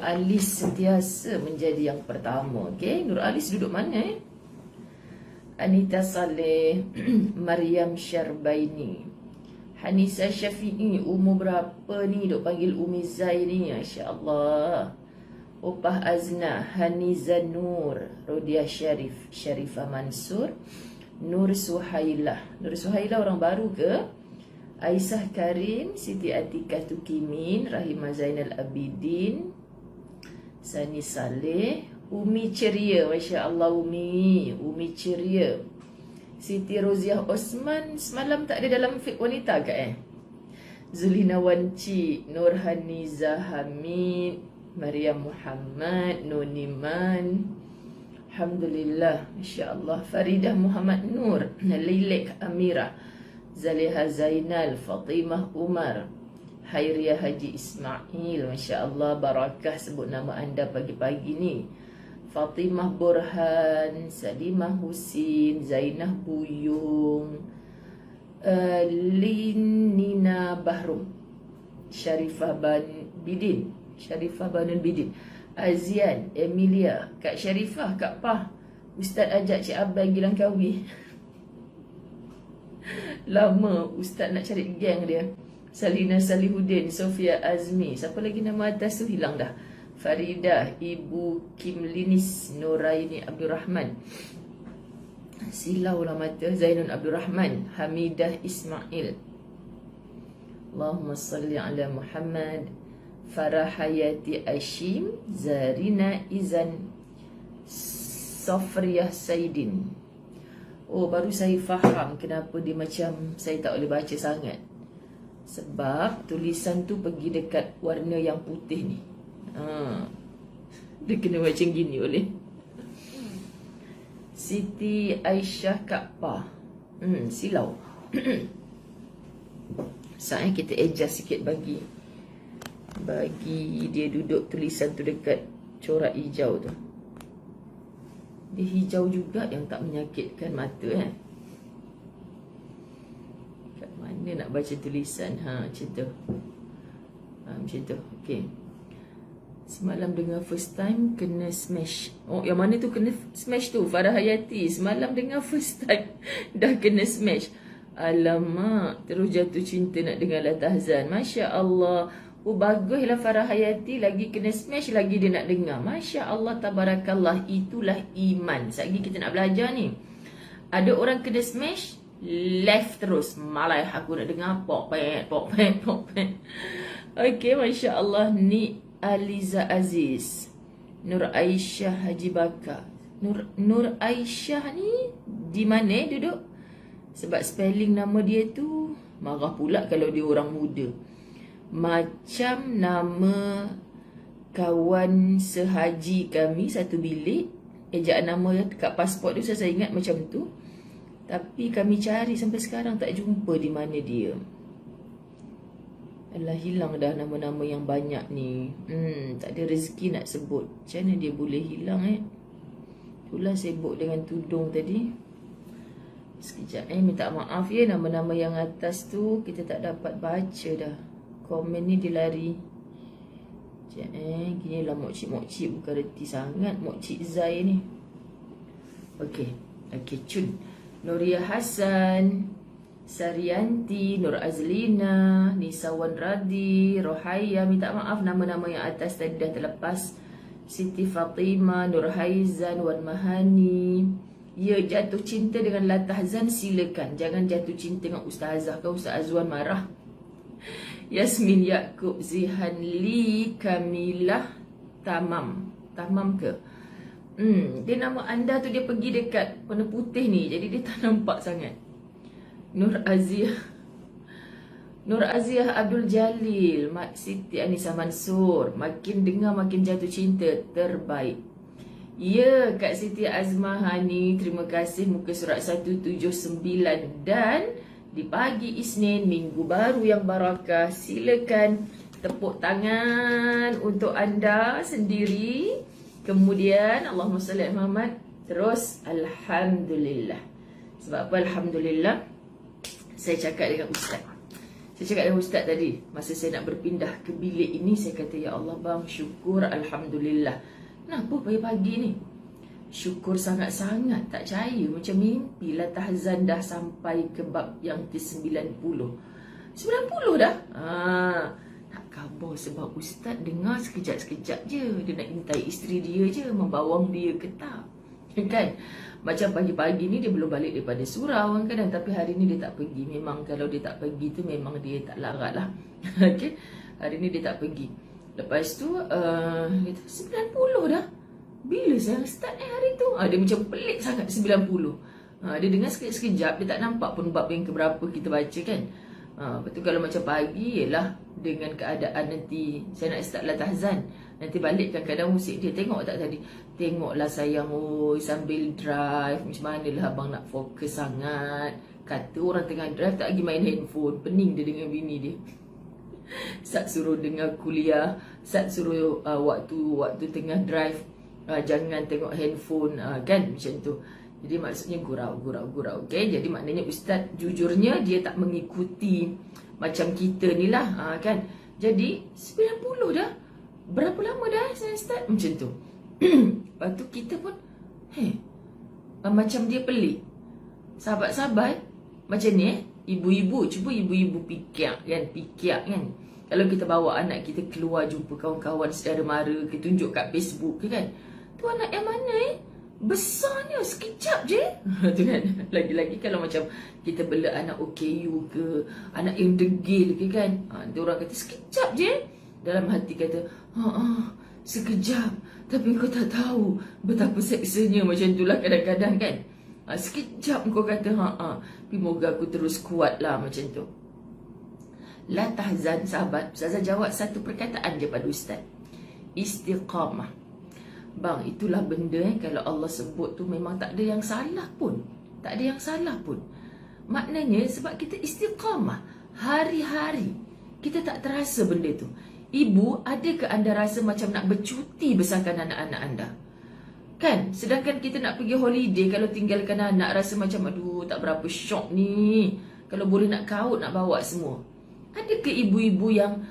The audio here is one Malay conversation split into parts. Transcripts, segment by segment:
Alis sentiasa menjadi yang pertama. Okay, Nur Alis duduk mana? Anita Saleh, Maryam Syarbaini, Hanisa Syafi'i. Umur berapa ni duk panggil Umi Zai ni? Masya Allah. Opah Azna, Haniza Nur, Rodia Syarif, Syarifah Mansur, Nur Suhailah. Nur Suhailah orang baru ke? Aisyah Karim, Siti Atikah Tukimin, Rahimah Zainal Abidin, Sani Saleh, Umi Ceria. Masya Allah, Umi Ceria. Siti Roziah Osman, semalam tak ada dalam Fik Wanita ke Zulina Wanci, Nurhaniza Hamid, Maryam Muhammad, Noniman. Alhamdulillah, Masya Allah. Faridah Muhammad Nur, Lilek Amirah, Zaliha Zainal, Fatimah Umar, Hairiah Haji Ismail. Masya Allah, barakah sebut nama anda pagi-pagi ni. Fatimah Burhan, Salimah Husin, Zainah Buyung, Linina Bahrum, Syarifah Banun Bidin, Azian, Emilia, Kak Syarifah, Kak Pah, Ustaz ajak Cik Abai pergi Langkawi. Lama Ustaz nak cari geng dia. Salina Salihuddin, Sofia Azmi. Siapa lagi nama atas tu hilang dah. Faridah, Ibu Kimlinis, Nuraini Abdul Rahman. Silau lah mata. Zainun Abdul Rahman, Hamidah Ismail. Allahumma salli ala Muhammad. Farah Hayati Ashim, Zarina Izan, Sofriyah Saidin. Oh, baru saya faham kenapa dia macam saya tak boleh baca sangat. Sebab tulisan tu pergi dekat warna yang putih ni. Dia kena macam gini oleh. Siti Aisyah Kakpah. Silau. Saatnya kita adjust sikit bagi dia duduk tulisan tu dekat corak hijau tu. Dia hijau juga yang tak menyakitkan mata Kat mana nak baca tulisan? Macam tu. Macam tu. Okay. Semalam dengar first time kena smash. Oh, yang mana tu kena smash tu? Farah Hayati. Semalam dengar first time dah kena smash. Alamak, terus jatuh cinta nak dengar Latahzan. Masya Allah. Oh, baguslah Farah Hayati. Lagi kena smash, lagi dia nak dengar. Masya Allah, tabarakallah. Itulah iman. Sekejap kita nak belajar ni. Ada orang kena smash, left terus. Malah aku nak dengar pok pek. Okay, Masya Allah. Ni Aliza Aziz, Nur Aisyah Haji Bakar. Nur Aisyah ni di mana duduk? Sebab spelling nama dia tu marah pula kalau dia orang muda. Macam nama kawan sehaji kami satu bilik. Ejaan nama dekat pasport tu saya ingat macam tu. Tapi kami cari sampai sekarang tak jumpa di mana dia. Alah, hilang dah nama-nama yang banyak ni. Tak ada rezeki nak sebut. Macam mana dia boleh hilang Itulah sibuk dengan tudung tadi. Sekejap minta maaf nama-nama yang atas tu kita tak dapat baca dah. Komen ni dia lari. Gini lah mokcik-mokcik bukan reti sangat Mokcik Zai ni. Okay, cun. Nuria Hassan, Sarianti, Nur Azlina, Nisawan Radi, Rohaya. Minta maaf nama-nama yang atas tadi dah terlepas. Siti Fatimah, Nur Haizan, Wan Mahani. Ya, jatuh cinta dengan Latahzan silakan. Jangan jatuh cinta dengan Ustazah. Kau Ustaz Azwan marah. Yasmin Yaakob, Zihan Lee, Kamilah Tamam ke? Dia nama anda tu dia pergi dekat warna putih ni. Jadi dia tak nampak sangat. Nur Aziah Abdul Jalil, Mak Siti Anisa Mansur. Makin dengar makin jatuh cinta. Terbaik. Ya, Kak Siti Azmahani, terima kasih muka surat 179. Dan di pagi Isnin, minggu baru yang barakah, silakan tepuk tangan untuk anda sendiri. Kemudian Allahumma salli ala Muhammad. Terus Alhamdulillah. Sebab apa Alhamdulillah? Saya cakap dengan Ustaz, Saya cakap dengan Ustaz tadi, masa saya nak berpindah ke bilik ini, saya kata, ya Allah bang, syukur, Alhamdulillah. Kenapa pagi-pagi ni? Syukur sangat-sangat, tak percaya, macam mimpi lah. Tahzan dah sampai ke bab yang ke-90. 90 dah? Nak khabar sebab Ustaz dengar sekejap-sekejap je. Dia nak intai isteri dia je, membawang dia ke tak. Kan? Macam pagi-pagi ni dia belum balik daripada surau kadang, tapi hari ni dia tak pergi. Memang kalau dia tak pergi tu memang dia tak larat lah. Okay? Hari ni dia tak pergi. Lepas tu 90 dah. Bila saya start hari tu? Dia macam pelik sangat 90. Dia dengar sekejap-sekejap, dia tak nampak pun bab yang keberapa kita baca kan. Betul, kalau macam pagi ialah dengan keadaan nanti saya nak start lah tahzan. Nanti balik kadang-kadang musik dia, tengok tak tadi? Tengoklah sayang, sambil drive, macam mana lah abang nak fokus sangat. Kata orang tengah drive tak lagi main handphone. Pening dia dengan bini dia. Sat suruh dengar kuliah, Sat suruh waktu tengah drive, jangan tengok handphone, kan macam tu. Jadi maksudnya gurau. Okay? Jadi maknanya Ustaz jujurnya dia tak mengikuti macam kita ni lah, kan. Jadi 90 dah. Berapa lama dah saya start macam tu. Lepas tu kita pun macam dia pelik. Sahabat-sahabat macam ni ibu-ibu, cuba ibu-ibu fikir kan. Kalau kita bawa anak kita keluar jumpa kawan-kawan saudara mara, kita tunjuk kat Facebook kan. Tu anak yang mana besarnya sekejap je. Tu kan. Lagi-lagi kalau macam kita bela anak OKU ke, anak yang degil ke kan. Dia orang kata sekejap je. Dalam hati kata, sekejap. Tapi kau tak tahu betapa seksanya, macam itulah kadang-kadang kan. Sekejap kau kata, tapi moga aku terus kuat lah macam tu. La tahzan sahabat. Ustazah jawab satu perkataan je pada Ustaz. Istiqamah. Bang, itulah benda kalau Allah sebut tu memang tak ada yang salah pun. Tak ada yang salah pun. Maknanya sebab kita istiqamah hari-hari, kita tak terasa benda tu. Ibu, adakah anda rasa macam nak bercuti besarkan anak-anak anda? Kan? Sedangkan kita nak pergi holiday, kalau tinggalkan anak rasa macam aduh tak berapa syok ni. Kalau boleh nak kaut, nak bawa semua. Adakah ibu-ibu yang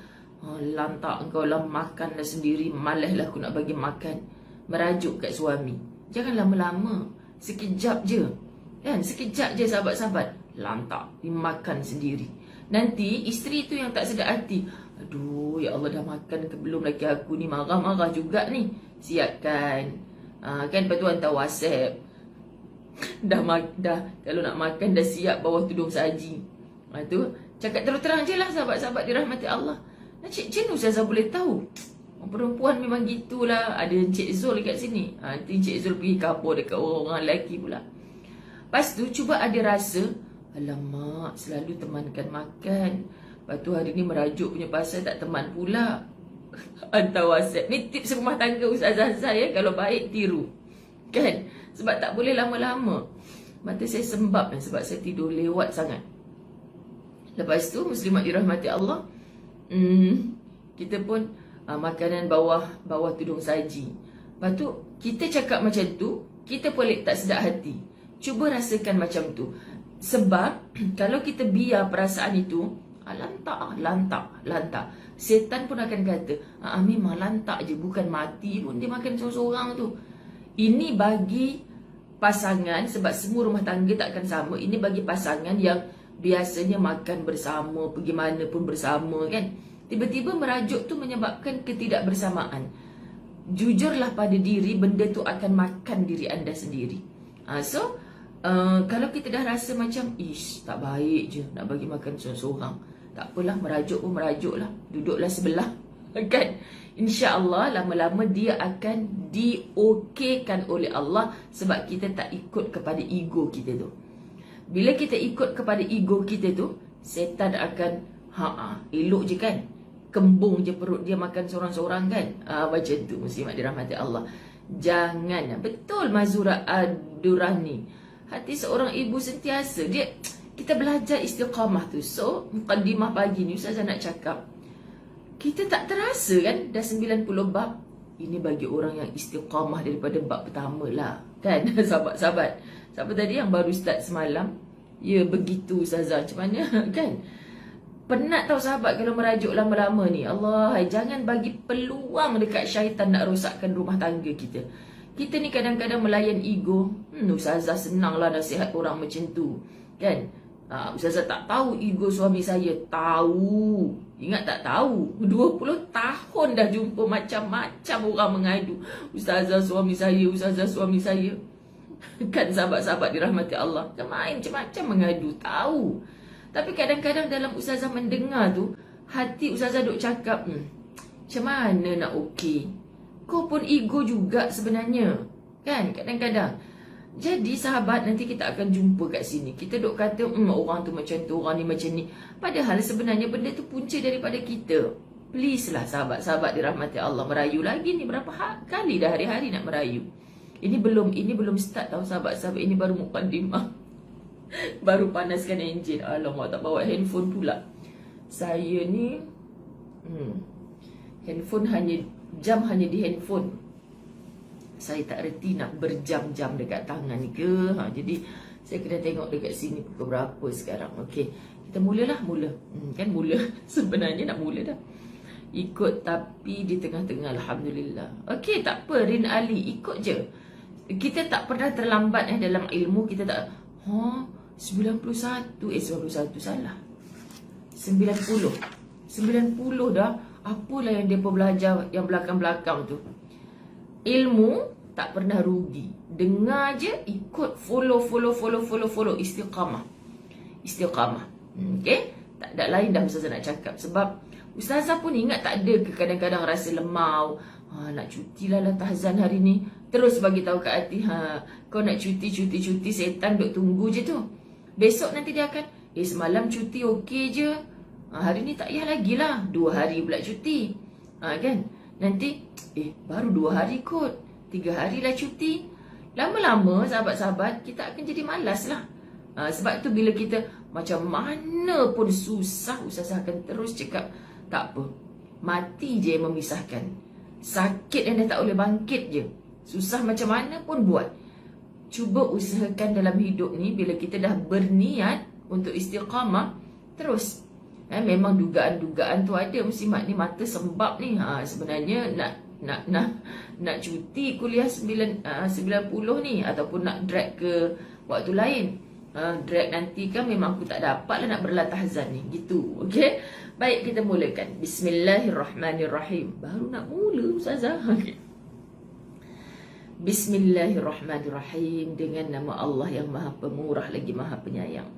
lantak engkau lah, makanlah sendiri, malaslah aku nak bagi makan, merajuk kat suami? Jangan lama-lama, sekejap je. Kan? Sekejap je sahabat-sahabat, lantak, dimakan sendiri. Nanti isteri tu yang tak sedar hati, aduh ya Allah dah makan ke belum lagi aku ni, marah-marah juga ni. Siapkan. Kan lepas tu hantar WhatsApp. dah kalau nak makan dah siap bawah tudung saji. Tu cakap terang-terang je lah sahabat-sahabat dirahmati Allah. Cik Ustazah boleh tahu. Perempuan memang gitulah. Ada Encik Zul kat sini. Nanti Encik Zul pergi kabur dekat orang lelaki pula. Lepas tu cuba ada rasa, alamak selalu temankan makan. Lepas tu hari ni merajuk punya pasal tak teman pula. Hantar WhatsApp. Ni tips rumah tangga Ustazah saya, kalau baik tiru. Kan? Sebab tak boleh lama-lama. Mata saya sembab kan, sebab saya tidur lewat sangat. Lepas tu muslimat dirahmati Allah, kita pun makanan bawah tudung saji. Lepas tu kita cakap macam tu, kita boleh tak sedap hati. Cuba rasakan macam tu. Sebab kalau kita biar perasaan itu, lantak. Setan pun akan kata, memang lantak je, bukan mati pun dia makan seorang-seorang tu. Ini bagi pasangan, sebab semua rumah tangga takkan sama. Ini bagi pasangan yang biasanya makan bersama, pergi mana pun bersama kan. Tiba-tiba merajuk tu menyebabkan ketidakbersamaan. Jujurlah pada diri, benda tu akan makan diri anda sendiri. Kalau kita dah rasa macam tak baik je nak bagi makan seorang-seorang, tak apalah, merajuk pun merajuk lah, duduklah sebelah kan. InsyaAllah lama-lama dia akan diokeykan oleh Allah, sebab kita tak ikut kepada ego kita tu. Bila kita ikut kepada ego kita tu, setan akan elok je kan, kembung je perut dia makan seorang-seorang kan. Macam tu muslimat dirahmati Allah. Jangan. Betul Mazura Adurani, hati seorang ibu sentiasa kita belajar istiqamah tu. So mukaddimah pagi ni Ustazah nak cakap, kita tak terasa kan dah 90 bab. Ini bagi orang yang istiqamah daripada bab pertama lah kan. Sahabat-sahabat, siapa tadi yang baru start semalam? Ya begitu Ustazah, macam mana kan. Penat tahu sahabat kalau merajuk lama-lama ni. Allah, jangan bagi peluang dekat syaitan nak rosakkan rumah tangga kita. Kita ni kadang-kadang melayan ego. Ustazah senanglah nasihat orang macam tu. Kan? Ustazah tak tahu ego suami saya. Tahu. Ingat tak tahu? 20 tahun dah jumpa macam-macam orang mengadu. Ustazah suami saya, ustazah suami saya. Kan sahabat-sahabat dirahmati Allah. Main macam-macam mengadu. Tahu. Tapi kadang-kadang dalam ustazah mendengar tu, hati ustazah duk cakap, macam mana nak okey? Kau pun ego juga sebenarnya. Kan? Kadang-kadang. Jadi sahabat, nanti kita akan jumpa kat sini. Kita duk kata, orang tu macam tu, orang ni macam ni. Padahal sebenarnya benda tu punca daripada kita. Please lah sahabat-sahabat dirahmati Allah. Merayu lagi ni, berapa kali dah hari-hari nak merayu. Ini belum start tau sahabat-sahabat. Ini baru mukadimah. Baru panaskan enjin. Alamak, tak bawa handphone pula. Saya ni handphone jam hanya di handphone. Saya tak reti nak berjam-jam dekat tangan ni ke. Jadi saya kena tengok dekat sini pukul berapa sekarang. Okey, kita mula. Kan mula. Sebenarnya nak mula dah. Ikut tapi di tengah-tengah, alhamdulillah. Okey, tak apa Rin Ali, ikut je. Kita tak pernah terlambat dalam ilmu. Kita tak 91 salah 90 dah. Apalah yang dia belajar yang belakang-belakang tu. Ilmu tak pernah rugi. Dengar je, ikut, follow. Istiqamah. Okay? Tak ada lain dah ustazah nak cakap. Sebab ustazah pun ingat tak ada ke kadang-kadang rasa lemau. Nak cuti lah tahzan hari ni. Terus bagi tahu kat hati, kau nak cuti, setan duk tunggu je tu. Besok nanti dia akan, semalam cuti okey je. Hari ni tak payah lagi lah. 2 hari pula cuti. Kan? Nanti, baru 2 hari kot. 3 hari lah cuti. Lama-lama sahabat-sahabat, kita akan jadi malas lah. Sebab tu bila kita macam mana pun susah, ustazah akan terus cakap, tak apa. Mati je yang memisahkan. Sakit yang dah tak boleh bangkit je. Susah macam mana pun buat. Cuba usahakan dalam hidup ni, bila kita dah berniat untuk istiqamah, terus. Memang dugaan-dugaan tu ada. Mesti mak ni mata sembab ni. Sebenarnya nak cuti kuliah 90 ni, ataupun nak drag ke waktu lain. Drag nanti kan memang aku tak dapat lah nak berlatahzan ni. Gitu. Okay? Baik, kita mulakan. Bismillahirrahmanirrahim. Baru nak mula ustazah. Okay. Bismillahirrahmanirrahim. Dengan nama Allah yang maha pemurah lagi maha penyayang.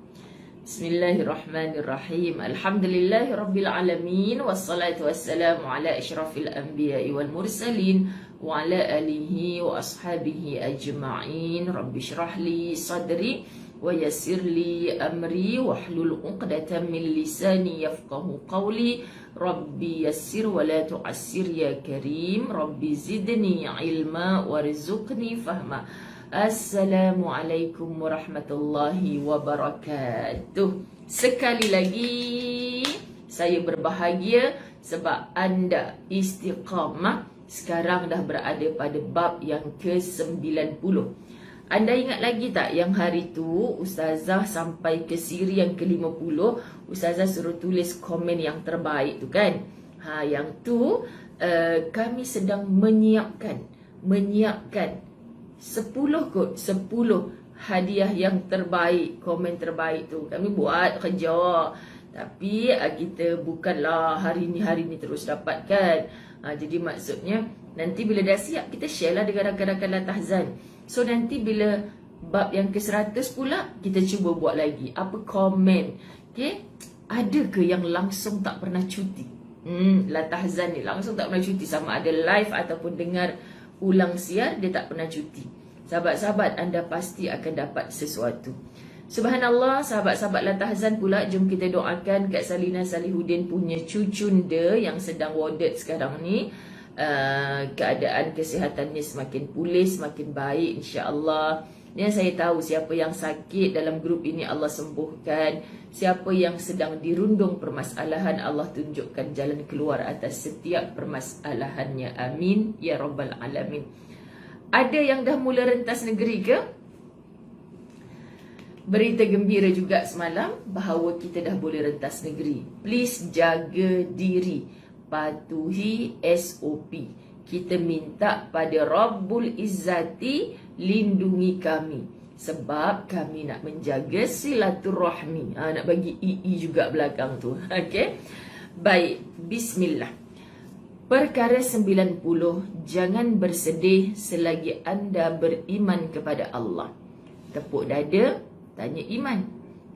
Bismillahirrahmanirrahim. Alhamdulillahirrabbilalamin. Wassalatu wassalamu ala ashrafil anbiya'i wal mursalin. Wa ala alihi wa ashabihi ajma'in. Rabbi syrahli sadri wa yassirli amri wahlul 'uqdatam min lisani yafqahu qawli. Rabbi yassir wa la tu'assir ya karim. Rabbi zidni ilma warzuqni fahma. Assalamualaikum warahmatullahi wabarakatuh. Sekali lagi saya berbahagia sebab anda istiqamah sekarang dah berada pada bab yang ke-90. Anda ingat lagi tak yang hari tu ustazah sampai ke siri yang ke-50, ustazah suruh tulis komen yang terbaik tu kan? Yang tu kami sedang menyiapkan 10 hadiah yang terbaik, komen terbaik tu. Kami buat kerja. Tapi kita bukanlah hari ni terus dapatkan. Jadi maksudnya nanti bila dah siap kita share lah dengan rakan-rakan tahzan. So nanti bila bab yang ke-100 pula kita cuba buat lagi. Apa komen? Okay? Ada ke yang langsung tak pernah cuti? Tahzan ni langsung tak pernah cuti, sama ada live ataupun dengar ulang siar, dia tak pernah cuti. Sahabat-sahabat, anda pasti akan dapat sesuatu. Subhanallah, sahabat-sahabat tahzan pula, jom kita doakan Kak Salina Salihuddin punya cucunda yang sedang warded sekarang ni. Keadaan kesihatannya semakin pulih, semakin baik insya-Allah. Dan saya tahu siapa yang sakit dalam grup ini Allah sembuhkan. Siapa yang sedang dirundung permasalahan, Allah tunjukkan jalan keluar atas setiap permasalahannya. Amin ya rabbal alamin. Ada yang dah mula rentas negeri ke? berita gembira juga semalam bahawa kita dah boleh rentas negeri. Please jaga diri, patuhi SOP. Kita minta pada Rabbul Izzati lindungi kami, sebab kami nak menjaga silaturahmi. Nak bagi II juga belakang tu. Okey. Baik, bismillah. Perkara 90, jangan bersedih selagi anda beriman kepada Allah. Tepuk dada, tanya iman.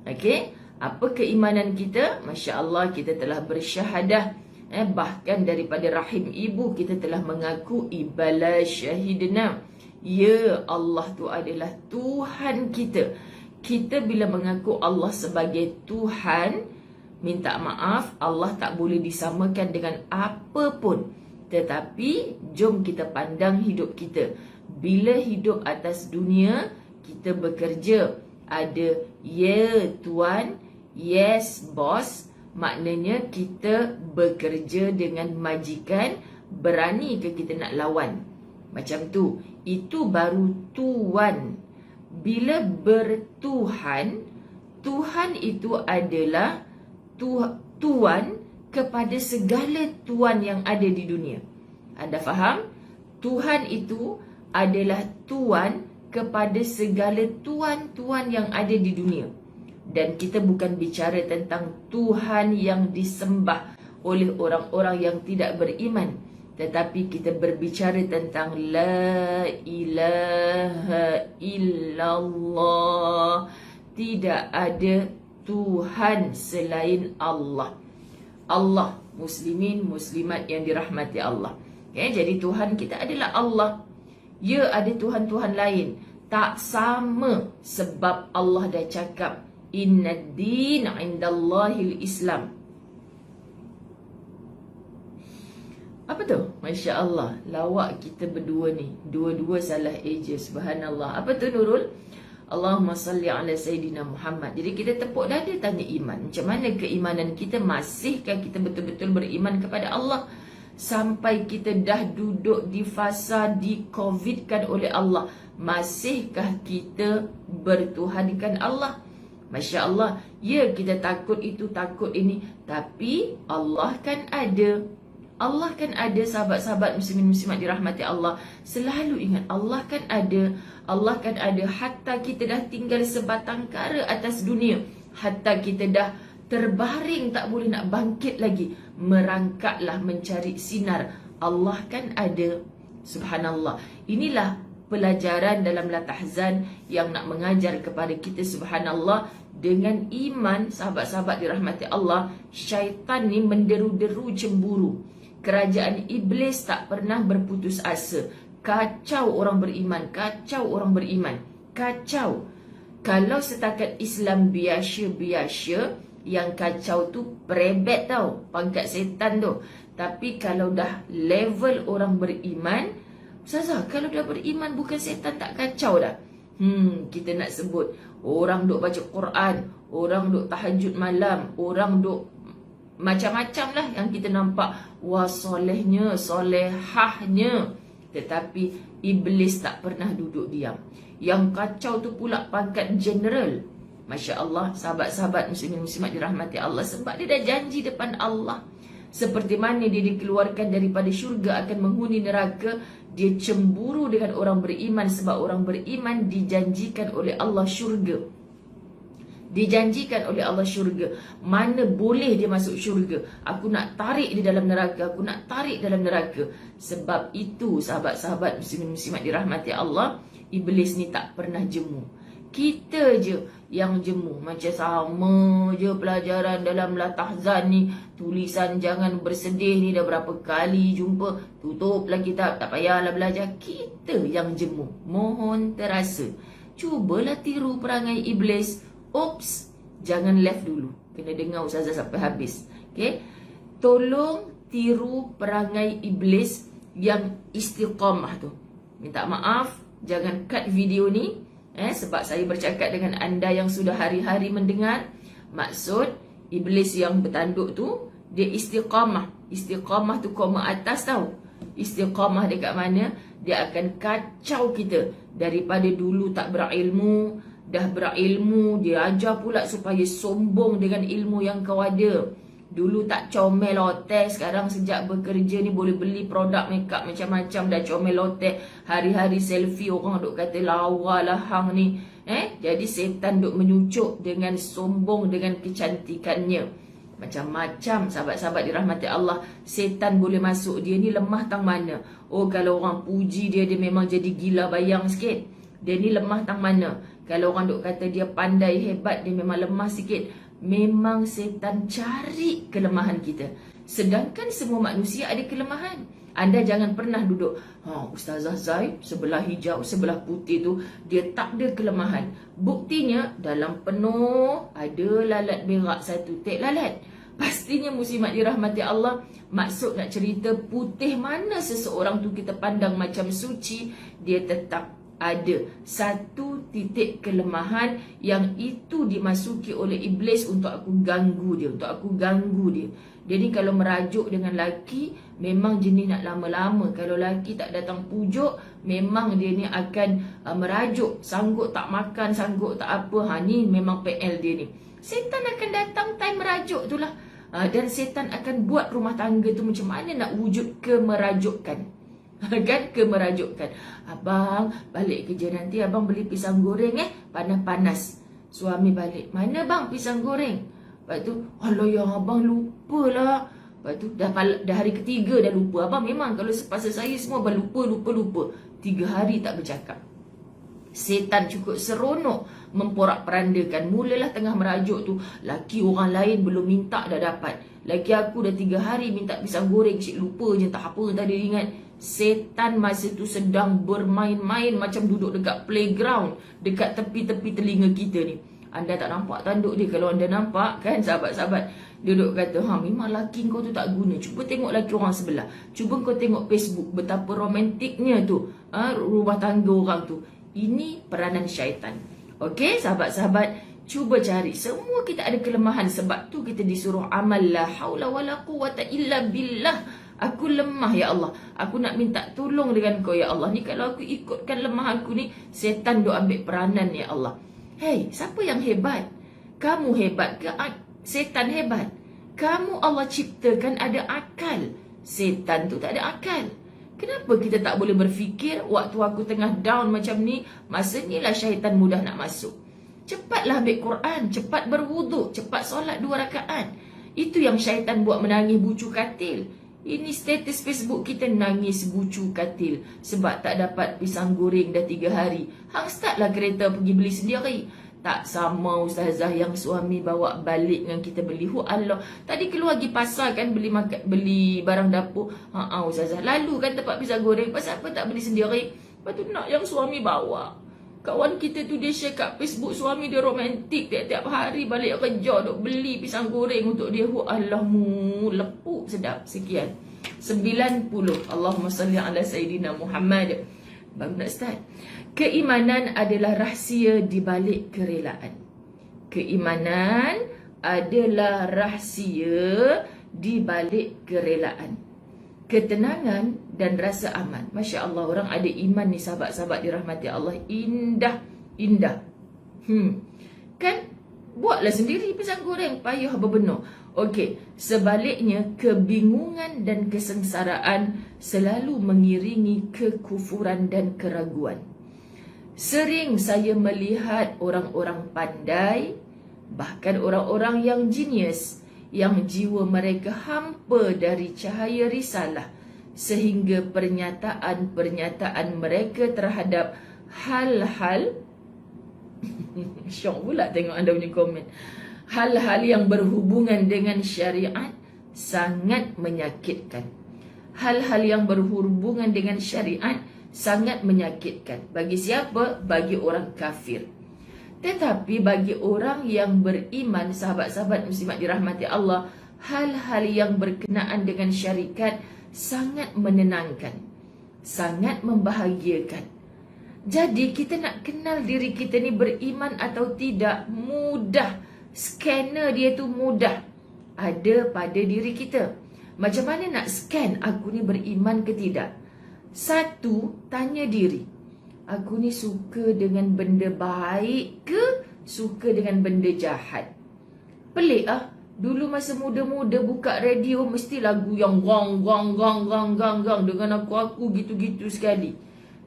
Okey, apa keimanan kita? Masya Allah, kita telah bersyahadah. Bahkan daripada rahim ibu kita telah mengakui bala syahidna. Ya, Allah tu adalah Tuhan kita. Kita bila mengaku Allah sebagai Tuhan, minta maaf, Allah tak boleh disamakan dengan apa pun. Tetapi jom kita pandang hidup kita. Bila hidup atas dunia, kita bekerja. Ada ya Tuan, yes boss. Maknanya kita bekerja dengan majikan. Berani ke kita nak lawan? Macam tu. Itu baru Tuan. Bila bertuhan, Tuhan itu adalah Tuan kepada segala tuan yang ada di dunia. Anda faham? Tuhan itu adalah Tuan kepada segala tuan-tuan yang ada di dunia. Dan kita bukan bicara tentang Tuhan yang disembah oleh orang-orang yang tidak beriman, tetapi kita berbicara tentang La ilaha illallah. Tidak ada Tuhan selain Allah. Allah, muslimin, muslimat yang dirahmati Allah. Jadi Tuhan kita adalah Allah. Ya, ada Tuhan-Tuhan lain. Tak sama, sebab Allah dah cakap, Inna ad-din 'indallahil Islam. Apa tu? Masya Allah, lawak kita berdua ni. Dua-dua salah eja, subhanallah. Apa tu Nurul? Allahumma salli ala Sayyidina Muhammad. Jadi kita tepuk dada tanya iman. Macam mana keimanan kita? Masihkah kita betul-betul beriman kepada Allah? Sampai kita dah duduk di fasa di-covidkan oleh Allah, masihkah kita bertuhankan Allah? Masya Allah. Ya, kita takut itu, takut ini. Tapi Allah kan ada. Allah kan ada, sahabat-sahabat muslimin muslimat dirahmati Allah. Selalu ingat, Allah kan ada. Allah kan ada. Hatta kita dah tinggal sebatang kara atas dunia, hatta kita dah terbaring, tak boleh nak bangkit lagi, merangkaklah mencari sinar, Allah kan ada. Subhanallah. Inilah pelajaran dalam La Tahzan yang nak mengajar kepada kita, subhanallah. Dengan iman, sahabat-sahabat dirahmati Allah, syaitan ni menderu-deru cemburu. Kerajaan iblis tak pernah berputus asa. Kacau orang beriman, kacau orang beriman, kacau. Kalau setakat Islam biasa-biasa, yang kacau tu perebet tau, pangkat setan tu. Tapi kalau dah level orang beriman, Ustazah, kalau dah beriman bukan setan tak kacau dah. Kita nak sebut orang duk baca Quran, orang duk tahajud malam, orang duk macam-macam lah yang kita nampak. Wah, solehnya, solehahnya. Tetapi iblis tak pernah duduk diam. Yang kacau tu pula pangkat general. Masya Allah, sahabat-sahabat muslimin muslimat dirahmati Allah. Sebab dia dah janji depan Allah. Seperti mana dia dikeluarkan daripada syurga akan menghuni neraka, dia cemburu dengan orang beriman. Sebab orang beriman dijanjikan oleh Allah syurga. Dijanjikan oleh Allah syurga. Mana boleh dia masuk syurga? Aku nak tarik dia dalam neraka. Aku nak tarik dalam neraka. Sebab itu sahabat-sahabat muslimin muslimat dirahmati Allah, iblis ni tak pernah jemu. Kita je yang jemu. Macam sama je pelajaran dalam La Tahzan ni. Tulisan jangan bersedih ni dah berapa kali jumpa. Tutuplah kitab, tak payahlah belajar. Kita yang jemu. Mohon terasa. Cubalah tiru perangai iblis. Oops, jangan left dulu. Kena dengar Ustazah sampai habis. Okay? Tolong tiru perangai iblis yang istiqamah tu. Minta maaf, jangan cut video ni. Sebab saya bercakap dengan anda yang sudah hari-hari mendengar. Maksud, iblis yang bertanduk tu, dia istiqamah. Istiqamah tu koma atas tau. Istiqamah dekat mana? Dia akan kacau kita. Daripada dulu tak berilmu, dah berilmu, dia ajar pula supaya sombong dengan ilmu yang kau ada. Dulu tak comel otek, sekarang sejak bekerja ni boleh beli produk makeup macam-macam, dah comel otek. Hari-hari selfie, orang duk kata lawa lah hang ni. Jadi setan duk menyucuk dengan sombong dengan kecantikannya. Macam-macam sahabat-sahabat dirahmati Allah. Setan boleh masuk. Dia ni lemah tang mana? Oh, kalau orang puji dia, dia memang jadi gila bayang sikit. Dia ni lemah tang mana? Kalau orang duk kata dia pandai hebat, dia memang lemah sikit. Memang setan cari kelemahan kita. Sedangkan semua manusia ada kelemahan. Anda jangan pernah duduk, Ustazah Zai sebelah hijau, sebelah putih tu, dia tak ada kelemahan. Buktinya dalam penuh ada lalat berak satu, tek lalat. Pastinya muslimat dirahmati Allah. Maksud nak cerita putih mana seseorang tu kita pandang macam suci, dia tetap ada satu titik kelemahan yang itu dimasuki oleh iblis untuk aku ganggu dia. Dia ni kalau merajuk dengan laki, memang jenis nak lama-lama. Kalau laki tak datang pujuk, memang dia ni akan merajuk. Sanggup tak makan, sanggup tak apa. Ni memang PL dia ni. Setan akan datang time merajuk tu lah. Dan setan akan buat rumah tangga tu macam mana nak wujud kemerajukkan. Kan kemerajukkan. Abang balik kerja nanti, abang beli pisang goreng panas-panas. Suami balik, mana bang pisang goreng? Lepas tu, alah ya abang lupa lah. Lepas tu dah hari ketiga dah lupa. Abang memang kalau sepasal saya semua abang lupa. 3 hari tak bercakap. Setan cukup seronok memporak-perandakan. Mulalah tengah merajuk tu, laki orang lain belum minta dah dapat. Laki aku dah 3 hari minta pisang goreng, cik lupa je, tak apa tak ada ingat. Setan masa tu sedang bermain-main macam duduk dekat playground, dekat tepi-tepi telinga kita ni. Anda tak nampak tanduk dia. Kalau anda nampak kan sahabat-sahabat, dia duduk kata, memang laki kau tu tak guna. Cuba tengok laki orang sebelah. Cuba kau tengok Facebook, betapa romantiknya tu rumah tangga orang tu. Ini peranan syaitan. Okey sahabat-sahabat, cuba cari. Semua kita ada kelemahan. Sebab tu kita disuruh amal la haula wala quwata illa billah. Aku lemah ya Allah. Aku nak minta tolong dengan kau ya Allah. Ni kalau aku ikutkan lemah aku ni, setan duk ambil peranan ya Allah. Hei, siapa yang hebat? Kamu hebat ke setan hebat? Kamu Allah ciptakan ada akal. Setan tu tak ada akal. Kenapa kita tak boleh berfikir waktu aku tengah down macam ni, masa ni lah syaitan mudah nak masuk. Cepatlah ambil Quran, cepat berwuduk, cepat solat 2 rakaat. Itu yang syaitan buat menangis bucu katil. Ini status Facebook kita, nangis bucu katil sebab tak dapat pisang goreng dah 3 hari. Hang startlah kereta pergi beli sendiri. Tak sama ustazah yang suami bawa balik dengan kita beli. Allah, tadi keluar pergi pasar kan beli barang dapur. Ustazah, lalu kan tempat pisang goreng, pasal apa tak beli sendiri? Lepas tu nak yang suami bawa. Kawan kita tu dia share kat Facebook, suami dia romantik, tiap-tiap hari balik kerja duk beli pisang goreng untuk dia. Allahmu lepuk sedap. Sekian 90. Allahumma salli ala Sayyidina Muhammad. Baru nak start. Keimanan adalah rahsia di balik kerelaan. Keimanan adalah rahsia di balik kerelaan. Ketenangan dan rasa aman. Masya Allah, orang ada iman ni sahabat-sahabat dirahmati Allah. Indah. Kan? Buatlah sendiri pisang goreng, payah berbenar. Okey, sebaliknya kebingungan dan kesengsaraan selalu mengiringi kekufuran dan keraguan. Sering saya melihat orang-orang pandai, bahkan orang-orang yang jenius, yang jiwa mereka hampa dari cahaya risalah, sehingga pernyataan-pernyataan mereka terhadap hal-hal syok pula tengok anda punya komen. Hal-hal yang berhubungan dengan syariat sangat menyakitkan. Hal-hal yang berhubungan dengan syariat sangat menyakitkan. Bagi siapa? Bagi orang kafir. Tetapi bagi orang yang beriman, sahabat-sahabat muslimat dirahmati Allah, hal-hal yang berkenaan dengan syariat sangat menenangkan, sangat membahagiakan. Jadi kita nak kenal diri kita ni beriman atau tidak mudah. Scanner dia tu mudah, ada pada diri kita. Macam mana nak scan aku ni beriman ke tidak? Satu, tanya diri, Aku ni suka dengan benda baik ke suka dengan benda jahat? Pelik ah. Dulu masa muda-muda buka radio mesti lagu yang gang gang gang gang gang gang dengan aku gitu-gitu sekali.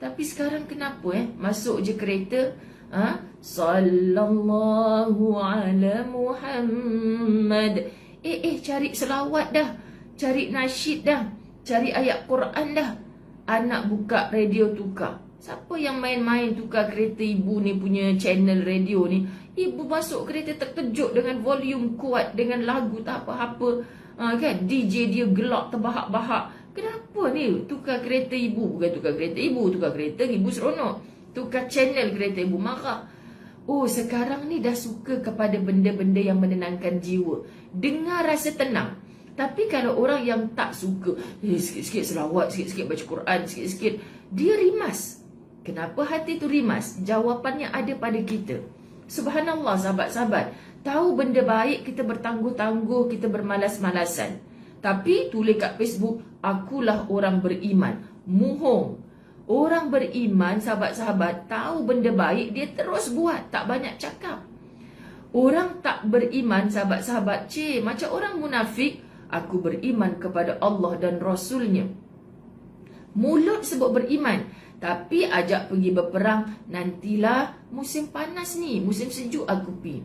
Tapi sekarang kenapa masuk je kereta sallallahu ala Muhammad. Cari selawat dah, cari nasyid dah, cari ayat Quran dah. Anak buka radio tukar. Siapa yang main-main tukar kereta ibu ni punya channel radio ni? Ibu masuk kereta terkejut dengan volume kuat, dengan lagu tak apa-apa. Kan? DJ dia gelak terbahak-bahak. Kenapa ni? Tukar kereta ibu. Bukan tukar kereta ibu, tukar kereta ibu seronok. Tukar channel kereta ibu marah. Oh, sekarang ni dah suka kepada benda-benda yang menenangkan jiwa. Dengar rasa tenang. Tapi kalau orang yang tak suka, sikit-sikit selawat, sikit-sikit baca Quran, sikit-sikit, dia rimas. Kenapa hati tu rimas? Jawapannya ada pada kita. Subhanallah sahabat-sahabat. Tahu benda baik, kita bertangguh-tangguh, kita bermalas-malasan. Tapi tulis kat Facebook, akulah orang beriman. Muhong. Orang beriman, sahabat-sahabat, tahu benda baik, dia terus buat. Tak banyak cakap. Orang tak beriman, sahabat-sahabat, macam orang munafik, aku beriman kepada Allah dan Rasulnya. Mulut sebut beriman, tapi ajak pergi berperang, nantilah musim panas ni, musim sejuk aku pergi.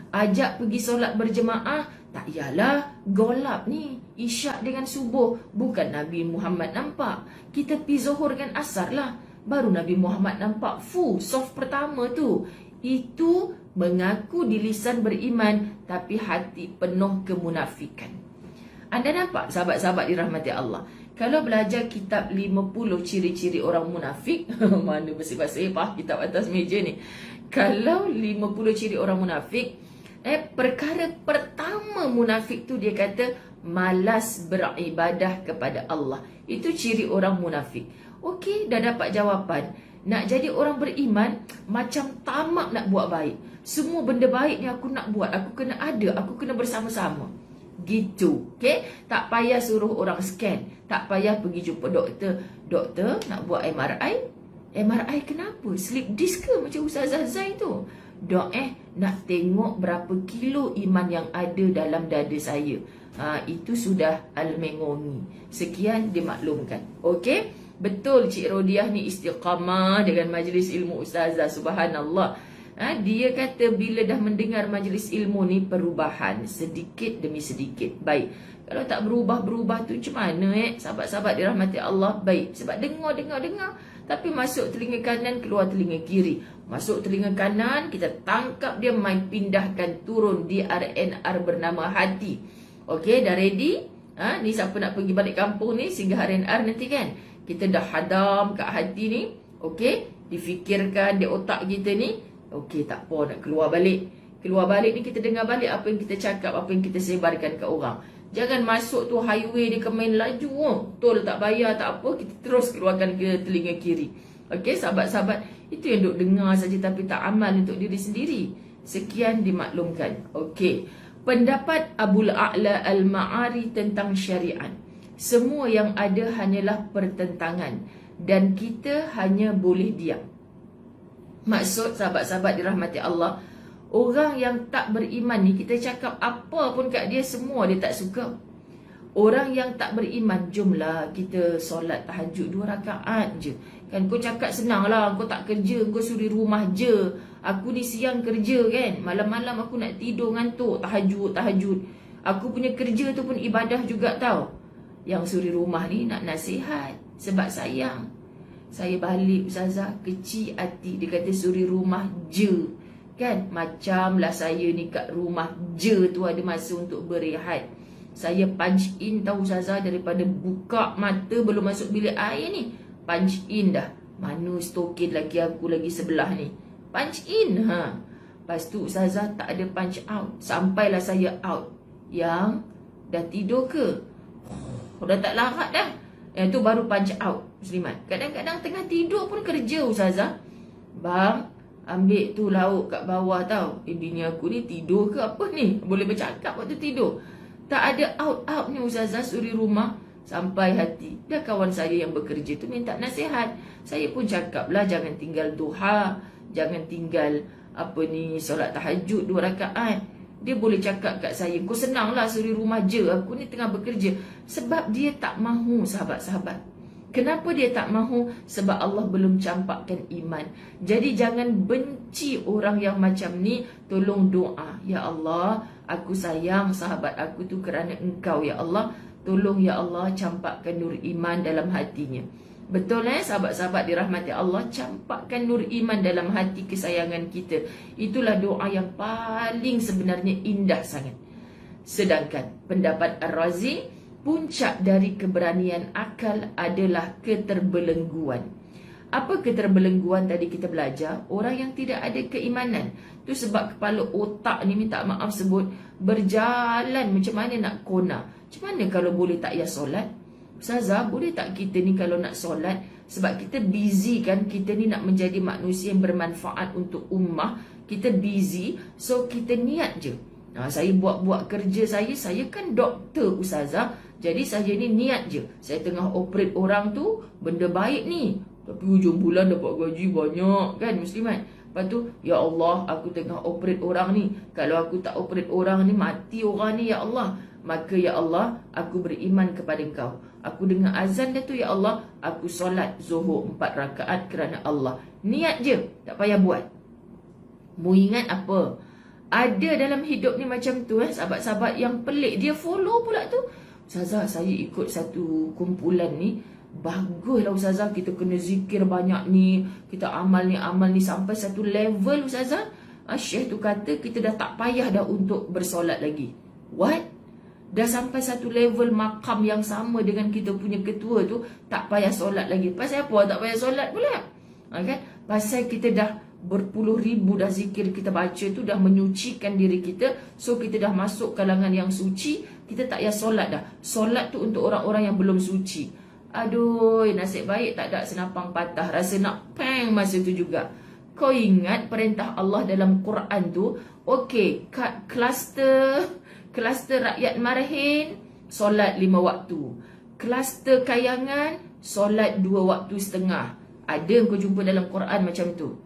Ajak pergi solat berjemaah, tak yalah golap ni, isyak dengan subuh, bukan Nabi Muhammad nampak. Kita pergi zuhur dengan asar lah, baru Nabi Muhammad nampak. Soft pertama tu. Itu mengaku di lisan beriman, tapi hati penuh kemunafikan. Anda nampak sahabat-sahabat dirahmati Allah? Kalau belajar kitab 50 ciri-ciri orang munafik, mana bahasa kitab atas meja ni. Kalau 50 ciri orang munafik, perkara pertama munafik tu dia kata malas beribadah kepada Allah. Itu ciri orang munafik. Okey, dah dapat jawapan. Nak jadi orang beriman, macam tamak nak buat baik. Semua benda baik ni aku nak buat, aku kena ada, aku kena bersama-sama. Gitu, okey? Tak payah suruh orang scan, tak payah pergi jumpa doktor. Doktor nak buat MRI. MRI kenapa? Slip disk ke macam Ustazah Zai tu? Dok nak tengok berapa kilo iman yang ada dalam dada saya. Itu sudah al-mengongi. Sekian dimaklumkan. Okey? Betul Cik Rodiah ni istiqamah dengan majlis ilmu Ustazah. Subhanallah. Dia kata bila dah mendengar majlis ilmu ni perubahan sedikit demi sedikit. Baik. Kalau tak berubah-berubah tu macam mana sahabat-sahabat dirahmati Allah? Baik. Sebab dengar. Tapi masuk telinga kanan, keluar telinga kiri. Masuk telinga kanan, kita tangkap dia, main pindahkan turun di RNR bernama hati. Okey, dah ready? Ni siapa nak pergi balik kampung ni singgah RNR nanti kan? Kita dah hadam kat hati ni. Okey, difikirkan di otak kita ni. Okey, tak apa, nak keluar balik. Keluar balik ni kita dengar balik apa yang kita cakap, apa yang kita sebarkan ke orang. Jangan masuk tu highway dia main laju. Tol tak bayar, tak apa, kita terus keluarkan ke telinga kiri. Okey, sahabat-sahabat, itu yang duk dengar saja tapi tak amal untuk diri sendiri. Sekian dimaklumkan. Okey, pendapat Abul A'la Al-Ma'ari tentang syariat. Semua yang ada hanyalah pertentangan dan kita hanya boleh diam. Maksud sahabat-sahabat dirahmati Allah, orang yang tak beriman ni, kita cakap apa pun kat dia, semua dia tak suka. Orang yang tak beriman, jomlah kita solat tahajud 2 rakaat je. Kan kau cakap senang lah, kau tak kerja, kau suri rumah je. Aku ni siang kerja kan, malam-malam aku nak tidur ngantuk, tahajud. Aku punya kerja tu pun ibadah juga tau. Yang suri rumah ni nak nasihat sebab sayang. Saya balik Ustazah, kecil hati. Dia kata suri rumah je. Kan? Macamlah saya ni kat rumah je tu ada masa untuk berehat. Saya punch in tahu Ustazah, daripada buka mata belum masuk bilik air ni. Punch in dah. Mana stokin lagi aku lagi sebelah ni. Punch in. Lepas tu Ustazah tak ada punch out. Sampailah saya out. Yang dah tidur ke? Dah tak larat dah. Yang tu baru punch out. Muslimat, kadang-kadang tengah tidur pun kerja Ustazah. Bang, ambil tu lauk kat bawah tau. Bini aku ni tidur ke apa ni? Boleh bercakap waktu tidur. Tak ada out-out ni Ustazah suri rumah. sampai hati. Dah kawan saya yang bekerja tu minta nasihat. Saya pun cakap lah, jangan tinggal duha, jangan tinggal solat tahajud 2 rakaat. Dia boleh cakap kat saya, kau senang lah suri rumah je, aku ni tengah bekerja. Sebab dia tak mahu, sahabat-sahabat. Kenapa dia tak mahu? Sebab Allah belum campakkan iman. Jadi jangan benci orang yang macam ni. Tolong doa, ya Allah, aku sayang sahabat aku tu kerana Engkau, ya Allah. Tolong ya Allah campakkan nur iman dalam hatinya. Betul sahabat-sahabat dirahmati Allah, campakkan nur iman dalam hati kesayangan kita. Itulah doa yang paling sebenarnya indah sangat. Sedangkan pendapat Ar-Razi, puncak dari keberanian akal adalah keterbelengguan. Apa keterbelengguan tadi kita belajar? Orang yang tidak ada keimanan. Tu sebab kepala otak ni, minta maaf sebut, berjalan macam mana nak kona. Macam mana kalau boleh tak payah solat? Ustazah, boleh tak kita ni kalau nak solat? Sebab kita busy kan, kita ni nak menjadi manusia yang bermanfaat untuk ummah. Kita busy, so kita niat je. Saya buat kerja saya kan doktor Ustazah. Jadi saya ni niat je. Saya tengah operate orang tu, benda baik ni. Tapi hujung bulan dapat gaji banyak kan muslimat. Lepas tu, ya Allah, aku tengah operate orang ni. Kalau aku tak operate orang ni, mati orang ni ya Allah. Maka ya Allah, aku beriman kepada Engkau. Aku dengar azan dia tu ya Allah, aku solat zuhur 4 rakaat kerana Allah. Niat je, tak payah buat. Mu ingat apa? Ada dalam hidup ni macam tu sahabat-sahabat yang pelik. Dia follow pula tu. Ustazah, saya ikut satu kumpulan ni. Baguslah Ustazah, kita kena zikir banyak ni, kita amal ni sampai satu level Ustazah. Syekh tu kata kita dah tak payah dah untuk bersolat lagi. What? Dah sampai satu level makam yang sama dengan kita punya ketua tu, tak payah solat lagi. Pasal apa tak payah solat pula? Kan? Pasal kita dah berpuluh ribu dah zikir kita baca tu, dah menyucikan diri kita. So kita dah masuk kalangan yang suci. Kita tak payah solat dah. Solat tu untuk orang-orang yang belum suci. Aduh, nasib baik tak ada senapang patah. Rasa nak peng masa tu juga. Kau ingat perintah Allah dalam Quran tu? Okey, kat kluster rakyat marahin, solat 5 waktu. Kluster kayangan, solat 2 waktu setengah. Ada kau jumpa dalam Quran macam tu.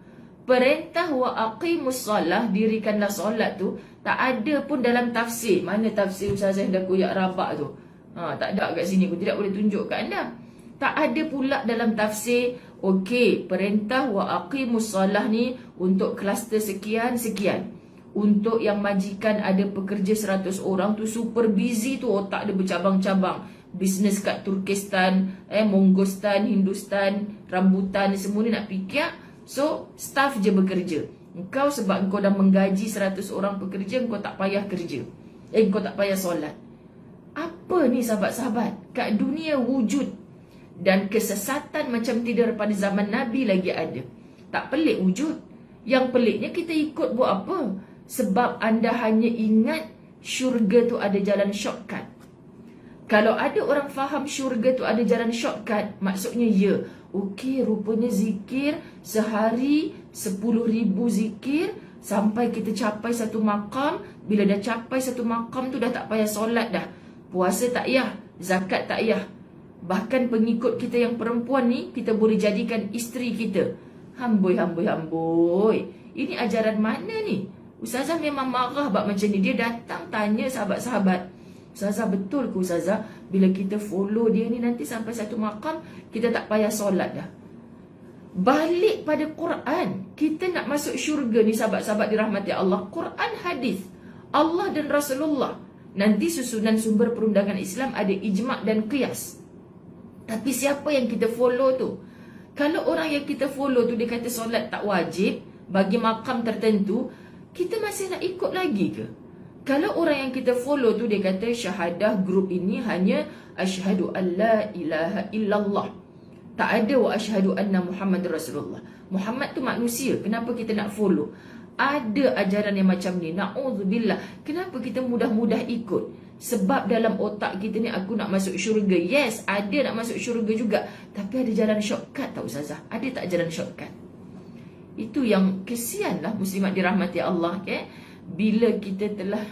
Perintah wa aqimus solah, dirikanlah solat tu, tak ada pun dalam tafsir. Mana tafsir Ustazah dah koyak rabak tu? Tak ada kat sini, aku tidak boleh tunjuk kat anda. Tak ada pula dalam tafsir. Okey, perintah wa aqimus solah ni untuk kluster sekian. Untuk yang majikan ada pekerja 100 orang tu super busy tu, otak dia bercabang-cabang. Bisnes kat Turkistan, Mongostan, Hindustan, rambutan semua ni nak fikir. So, staff je bekerja. Engkau sebab engkau dah menggaji 100 orang pekerja, engkau tak payah kerja. Engkau tak payah solat. Apa ni sahabat-sahabat? Kat dunia wujud dan kesesatan macam tidak pada zaman Nabi lagi ada. Tak pelik wujud. Yang peliknya kita ikut buat apa? Sebab anda hanya ingat syurga tu ada jalan shortcut. Kalau ada orang faham syurga tu ada jalan shortcut, maksudnya ya, okey, rupanya zikir sehari 10,000 zikir sampai kita capai satu makam. Bila dah capai satu makam tu dah tak payah solat dah. Puasa tak payah, zakat tak payah. Bahkan pengikut kita yang perempuan ni kita boleh jadikan isteri kita. Hamboi. Ini ajaran mana ni? Ustazah memang marah bab macam ni. Dia datang tanya sahabat-sahabat, Ustazah, betul ke Ustazah, bila kita follow dia ni nanti sampai satu makam kita tak payah solat dah? Balik pada Quran. Kita nak masuk syurga ni sahabat-sahabat dirahmati Allah, Quran, hadis, Allah dan Rasulullah. Nanti susunan sumber perundangan Islam ada ijma' dan qiyas. Tapi siapa yang kita follow tu? Kalau orang yang kita follow tu dia kata solat tak wajib bagi makam tertentu, kita masih nak ikut lagi ke? Kalau orang yang kita follow tu dia kata syahadah grup ini hanya asyhadu an la ilaha illallah, tak ada wa asyhadu anna Muhammad Rasulullah. Muhammad tu manusia, kenapa kita nak follow? Ada ajaran yang macam ni, na'udzubillah. Kenapa kita mudah-mudah ikut? Sebab dalam otak kita ni, aku nak masuk syurga. Yes, ada nak masuk syurga juga, tapi ada jalan shortcut tak Ustazah? Ada tak jalan shortcut? Itu yang kesianlah muslimat dirahmati Allah, okay? bila kita telah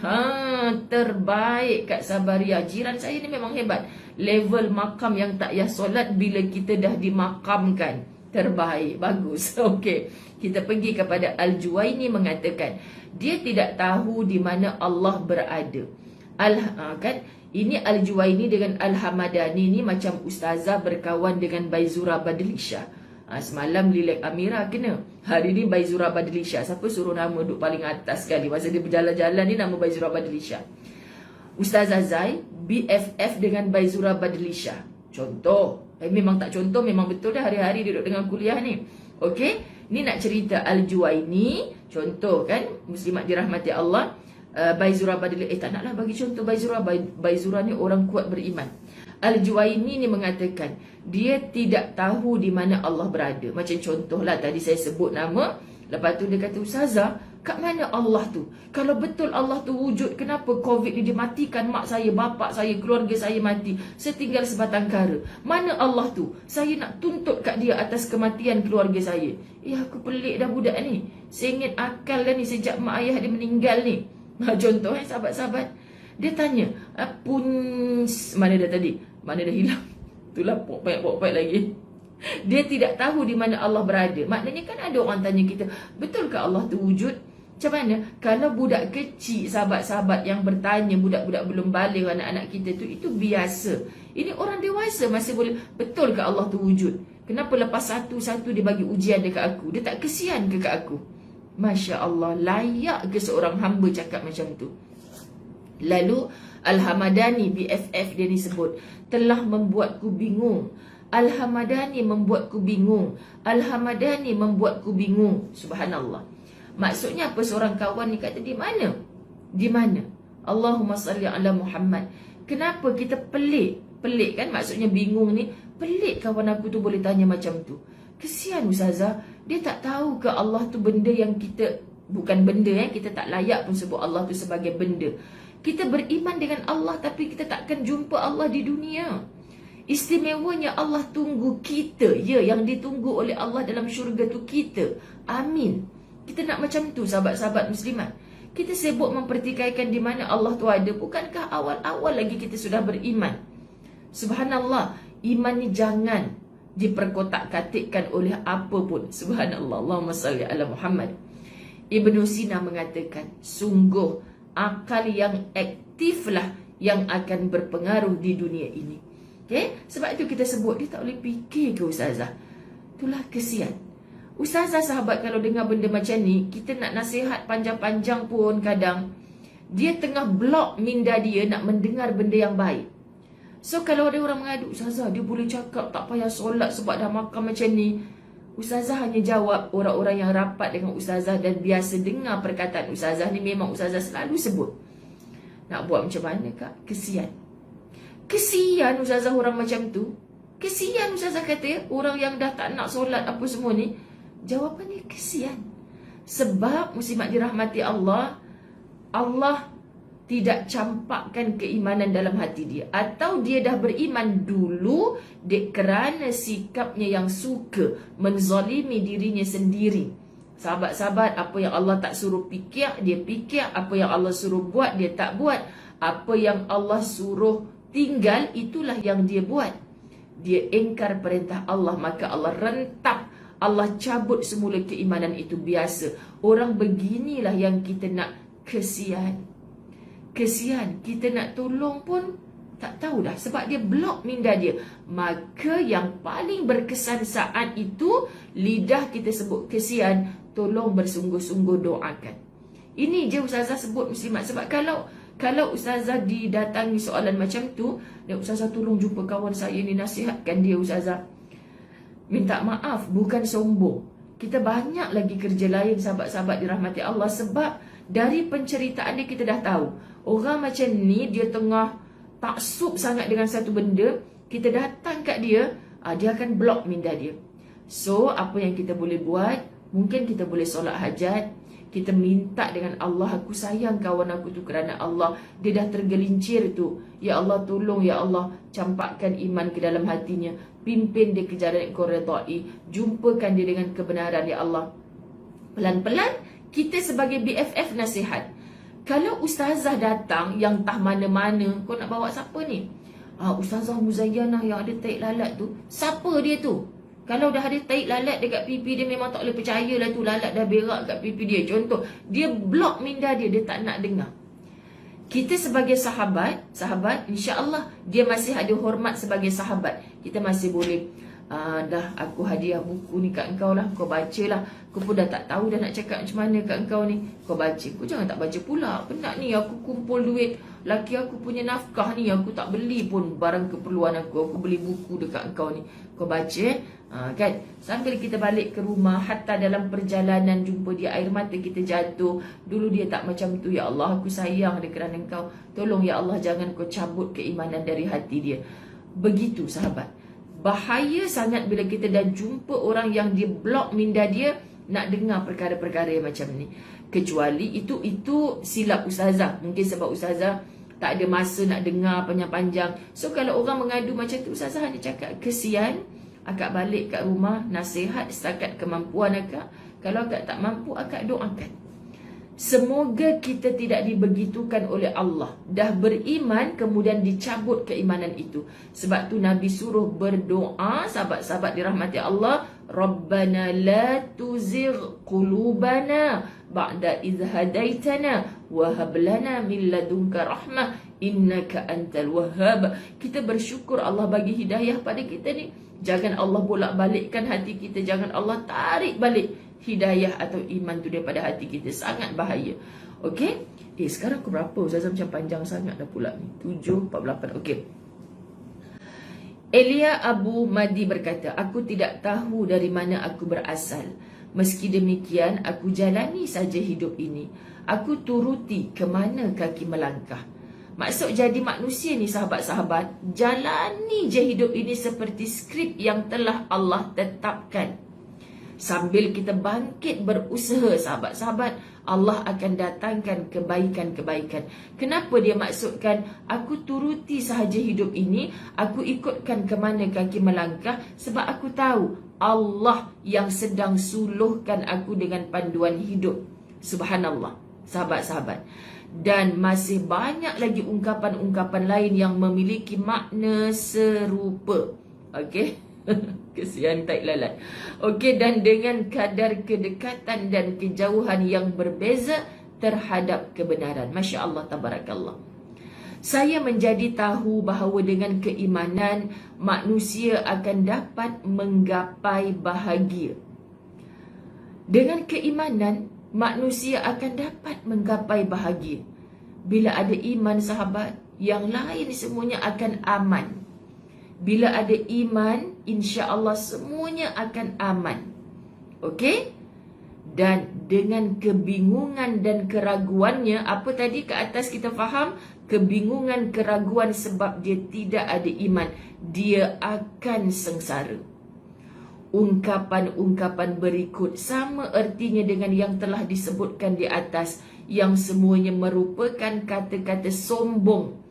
terbaik Kak Sabaria. Jiran saya ni memang hebat. Level makam yang tak payah solat bila kita dah dimakamkan. Terbaik. Bagus. Okey. Kita pergi kepada Al-Juwaini mengatakan dia tidak tahu di mana Allah berada. Kan? Ini Al-Juwaini dengan Al-Hamadani ni macam ustazah berkawan dengan Baizura Badlisha. Semalam Lilek Amira kena. Hari ni Baizura Badlisha. Siapa suruh nama duduk paling atas sekali? Masa dia berjalan-jalan ni nama Baizura Badlisha. Ustazah Zai BFF dengan Baizura Badlisha. Contoh. Memang tak contoh, memang betul dah hari-hari dia duduk dengan kuliah ni. Okey. Ni nak cerita Al-Juwaini. Contoh kan. Muslimat dirahmati Allah. Baizura Badlisha. Tak naklah bagi contoh Baizura. Baizura ni orang kuat beriman. Al-Juwaini ni mengatakan dia tidak tahu di mana Allah berada. Macam contohlah tadi saya sebut nama. Lepas tu dia kata, Ustazah, kat mana Allah tu? Kalau betul Allah tu wujud, kenapa COVID ni dia matikan mak saya, bapak saya, keluarga saya mati. Saya tinggal sebatang kara. Mana Allah tu? Saya nak tuntut kat dia atas kematian keluarga saya. Aku pelik dah budak ni. Saya ingat akal dah ni sejak mak ayah dia meninggal ni. Contoh sahabat-sahabat. Dia tanya, mana dah tadi? Mana dah hilang? Itulah pokok-pokok lagi. Dia tidak tahu di mana Allah berada. Maknanya kan ada orang tanya kita, betulkah Allah tu wujud? Macam mana? Kalau budak kecil, sahabat-sahabat yang bertanya, budak-budak belum balik, anak-anak kita tu, itu biasa. Ini orang dewasa masih boleh, betulkah Allah tu wujud? Kenapa lepas satu-satu dia bagi ujian dekat aku? Dia tak kesian ke kat aku? Masya Allah, layak ke seorang hamba cakap macam tu? Lalu Al-Hamadani BFF dia disebut telah membuatku bingung. Al-Hamadani membuatku bingung. Al-Hamadani membuatku bingung. Subhanallah. Maksudnya apa? Seorang kawan ni kata di mana? Di mana? Allahumma salli ala Muhammad. Kenapa kita pelik? Pelik kan maksudnya bingung ni. Pelik kawan aku tu boleh tanya macam tu. Kesian Ustazah. Dia tak tahu ke Allah tu benda yang kita, bukan benda kita tak layak pun sebut Allah tu sebagai benda. Kita beriman dengan Allah tapi kita takkan jumpa Allah di dunia. Istimewanya Allah tunggu kita. Ya, yang ditunggu oleh Allah dalam syurga tu kita. Amin. Kita nak macam tu sahabat-sahabat muslimat. Kita sibuk mempertikaikan di mana Allah tu ada. Bukankah awal-awal lagi kita sudah beriman? Subhanallah. Iman ni jangan diperkotak-katikkan oleh apa pun. Subhanallah. Allahumma salli ala Muhammad. Ibnu Sina mengatakan, sungguh akal yang aktiflah yang akan berpengaruh di dunia ini. Okay? Sebab itu kita sebut dia tak boleh fikir ke Ustazah. Itulah kesian. Ustazah sahabat kalau dengar benda macam ni, kita nak nasihat panjang-panjang pun kadang dia tengah blok minda dia nak mendengar benda yang baik. So kalau ada orang mengadu, Ustazah dia boleh cakap tak payah solat sebab dah makan macam ni. Ustazah hanya jawab orang-orang yang rapat dengan Ustazah dan biasa dengar perkataan Ustazah ni, memang Ustazah selalu sebut. Nak buat macam mana Kak? Kesian. Kesian Ustazah orang macam tu. Kesian Ustazah kata orang yang dah tak nak solat apa semua ni. Jawapannya kesian. Sebab muslimat dirahmati Allah, Allah tidak campakkan keimanan dalam hati dia. Atau dia dah beriman dulu kerana sikapnya yang suka menzalimi dirinya sendiri. Sahabat-sahabat, apa yang Allah tak suruh fikir, dia fikir. Apa yang Allah suruh buat, dia tak buat. Apa yang Allah suruh tinggal, itulah yang dia buat. Dia ingkar perintah Allah, maka Allah rentap. Allah cabut semula keimanan itu. Biasa. Orang beginilah yang kita nak. Kesian. Kesian, kita nak tolong pun tak tahu dah sebab dia blok minda dia. Maka yang paling berkesan saat itu, lidah kita sebut kesian, tolong bersungguh-sungguh doakan. Ini je Ustazah sebut muslimat. Sebab kalau Ustazah didatangi soalan macam tu, dan Ustazah tolong jumpa kawan saya ni, nasihatkan dia Ustazah. Minta maaf, bukan sombong. Kita banyak lagi kerja lain sahabat-sahabat dirahmati Allah. Sebab dari penceritaan dia kita dah tahu orang macam ni dia tengah taksub sangat dengan satu benda. Kita datang kat dia, dia akan blok minda dia. So apa yang kita boleh buat, mungkin kita boleh solat hajat. Kita minta dengan Allah, aku sayang kawan aku tu kerana Allah, dia dah tergelincir tu. Ya Allah tolong, ya Allah campakkan iman ke dalam hatinya, pimpin dia ke jalan yang kau redai, jumpakan dia dengan kebenaran ya Allah. Pelan-pelan kita sebagai BFF nasihat. Kalau ustazah datang yang tah mana-mana, kau nak bawa siapa ni? Ustazah Muzayyanah yang ada taik lalat tu. Siapa dia tu? Kalau dah ada taik lalat dekat pipi dia, memang tak boleh percaya lah tu lalat dah berak kat pipi dia. Contoh, dia block minda dia tak nak dengar. Kita sebagai sahabat, insya-Allah dia masih ada hormat sebagai sahabat. Kita masih boleh, dah aku hadiah buku ni kat engkau lah, kau baca lah. Aku pun dah tak tahu dah nak cakap macam mana kat engkau ni. Kau baca, kau jangan tak baca pula. Penat ni aku kumpul duit, laki aku punya nafkah ni, aku tak beli pun barang keperluan aku beli buku dekat engkau ni. Kau baca kan, sambil kita balik ke rumah, hatta dalam perjalanan jumpa dia air mata kita jatuh. Dulu dia tak macam tu. Ya Allah, aku sayang dia kerana engkau. Tolong ya Allah, jangan kau cabut keimanan dari hati dia. Begitu sahabat. Bahaya sangat bila kita dah jumpa orang yang dia block minda dia nak dengar perkara-perkara yang macam ni. Kecuali itu silap ustazah. Mungkin sebab ustazah tak ada masa nak dengar panjang-panjang. So kalau orang mengadu macam tu, ustazah hanya cakap, kesian, akak balik kat rumah, nasihat setakat kemampuan akak. Kalau akak tak mampu, akak doakan. Semoga kita tidak dibegitukan oleh Allah. Dah beriman, kemudian dicabut keimanan itu. Sebab tu Nabi suruh berdoa, sahabat-sahabat dirahmati Allah, Rabbana la tuzigh qulubana ba'da idh hadaitana wa hab lana min ladunka rahmah innaka antal wahhab. Kita bersyukur Allah bagi hidayah pada kita ni. Jangan Allah bolak-balikkan hati kita. Jangan Allah tarik balik hidayah atau iman tu daripada hati kita. Sangat bahaya. Okey? Sekarang aku berapa? Ustazah macam panjang sangat dah pula ni. 7:48. Okey. Elia Abu Madi berkata, aku tidak tahu dari mana aku berasal. Meski demikian, aku jalani saja hidup ini. Aku turuti ke mana kaki melangkah. Maksud jadi manusia ni sahabat-sahabat, jalani je hidup ini seperti skrip yang telah Allah tetapkan. Sambil kita bangkit berusaha sahabat-sahabat, Allah akan datangkan kebaikan-kebaikan. Kenapa dia maksudkan aku turuti sahaja hidup ini, aku ikutkan ke mana kaki melangkah? Sebab aku tahu Allah yang sedang suluhkan aku dengan panduan hidup. Subhanallah, sahabat-sahabat. Dan masih banyak lagi ungkapan-ungkapan lain yang memiliki makna serupa. Okey? Kesian taik lalat. Okey, dan dengan kadar kedekatan dan kejauhan yang berbeza terhadap kebenaran. Masya Allah, tabarakallah. Saya menjadi tahu bahawa dengan keimanan manusia akan dapat menggapai bahagia. Dengan keimanan manusia akan dapat menggapai bahagia. Bila ada iman sahabat, yang lain semuanya akan aman. Bila ada iman, insya-Allah semuanya akan aman. Okey? Dan dengan kebingungan dan keraguannya, apa tadi ke atas kita faham? Kebingungan, keraguan sebab dia tidak ada iman, dia akan sengsara. Ungkapan-ungkapan berikut sama ertinya dengan yang telah disebutkan di atas, yang semuanya merupakan kata-kata sombong.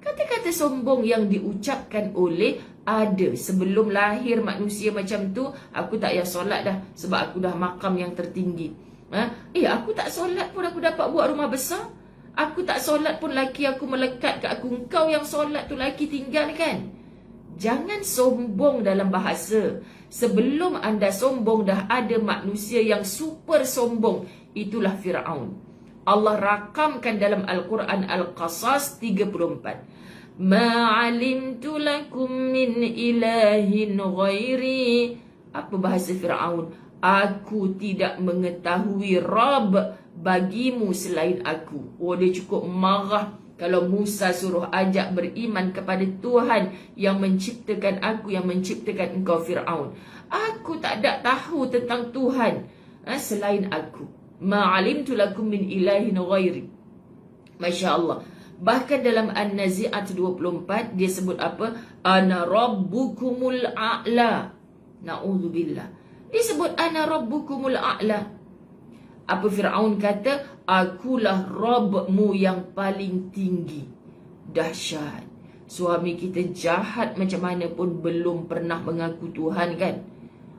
Kata-kata sombong yang diucapkan oleh ada sebelum lahir manusia macam tu. Aku tak payah solat dah sebab aku dah makam yang tertinggi. Aku tak solat pun aku dapat buat rumah besar. Aku tak solat pun laki aku melekat kat aku. Engkau yang solat tu laki tinggalkan. Jangan sombong dalam bahasa. Sebelum anda sombong dah ada manusia yang super sombong. Itulah Fir'aun. Allah rakamkan dalam Al-Quran Al-Qasas 34. Ma'alimtu lakum min ilahin ghairi. Apa bahasa Fir'aun? Aku tidak mengetahui Rabb bagimu selain aku. Dia cukup marah kalau Musa suruh ajak beriman kepada Tuhan yang menciptakan aku, yang menciptakan engkau Fir'aun. Aku tak ada tahu tentang Tuhan selain aku. Ma'alimtu lakum min ilahin ghairi. Masya Allah. Bahkan dalam An-Nazi'at 24 dia sebut apa? Ana rabbukumul a'la. Na'udzubillah. Dia sebut ana rabbukumul a'la. Apa Fir'aun kata? Akulah Rabbmu yang paling tinggi. Dahsyat. Suami kita jahat macam mana pun belum pernah mengaku Tuhan kan?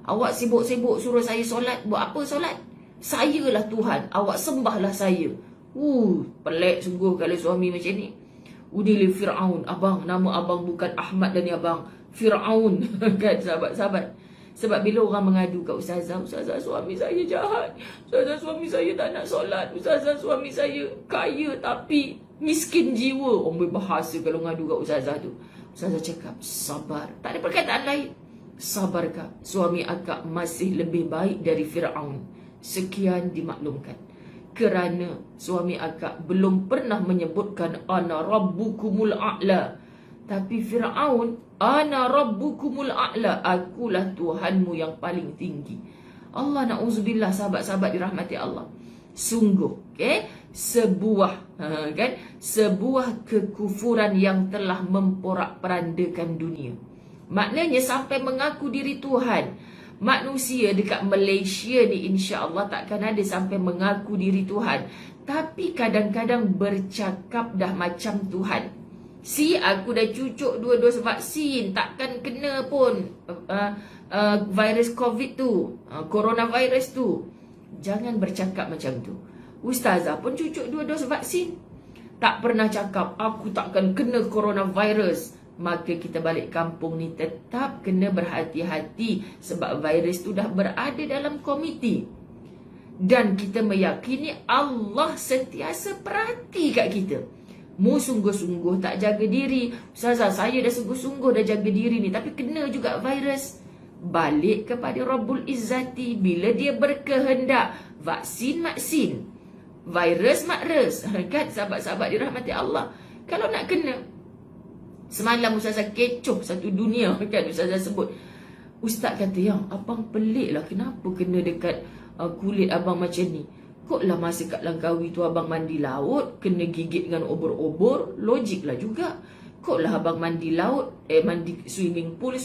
Awak sibuk-sibuk suruh saya solat. Buat apa solat? Sayalah Tuhan, awak sembahlah saya. Pelik sungguh kalau suami macam ni. Udili Fir'aun. Abang, nama abang bukan Ahmad dan ni abang Fir'aun. Kan sahabat-sahabat. Sebab bila orang mengadu kat ustazah, ustazah suami saya jahat, ustazah suami saya tak nak solat, ustazah suami saya kaya tapi miskin jiwa. Orang berbahasa kalau mengadu kat ustazah tu. Ustazah cakap, sabar. Tak ada perkataan lain. Sabarkah? Suami akak masih lebih baik dari Fir'aun. Sekian dimaklumkan. Kerana suami akak belum pernah menyebutkan ana rabbukumul a'la. Tapi Fir'aun, ana rabbukumul a'la, akulah Tuhanmu yang paling tinggi. Allah, na'udzubillah, sahabat-sahabat dirahmati Allah. Sungguh, sebuah sebuah kekufuran yang telah memporak-perandakan dunia. Maknanya sampai mengaku diri Tuhan. Manusia dekat Malaysia ni insya-Allah takkan ada sampai mengaku diri Tuhan, tapi kadang-kadang bercakap dah macam Tuhan. Aku dah cucuk 2 dos vaksin, takkan kena pun virus COVID tu, coronavirus tu. Jangan bercakap macam tu. Ustazah pun cucuk 2 dos vaksin, tak pernah cakap aku takkan kena coronavirus. Maka kita balik kampung ni tetap kena berhati-hati, sebab virus tu dah berada dalam komuniti. Dan kita meyakini Allah sentiasa perhati kat kita. Mu sungguh-sungguh tak jaga diri. Ustazah, saya dah sungguh-sungguh dah jaga diri ni, tapi kena juga virus. Balik kepada Rabbul Izzati. Bila dia berkehendak, vaksin-maksin, virus-makres. Kan sahabat-sahabat dirahmati Allah. Kalau nak kena, semalam Ustazah kecoh satu dunia, kan Ustazah sebut. Ustaz kata, yang abang pelik lah, kenapa kena dekat kulit abang macam ni? Kok lah masa kat Langkawi tu abang mandi laut, kena gigit dengan obor-obor? Logik lah juga. Kok lah abang mandi laut, mandi swimming pool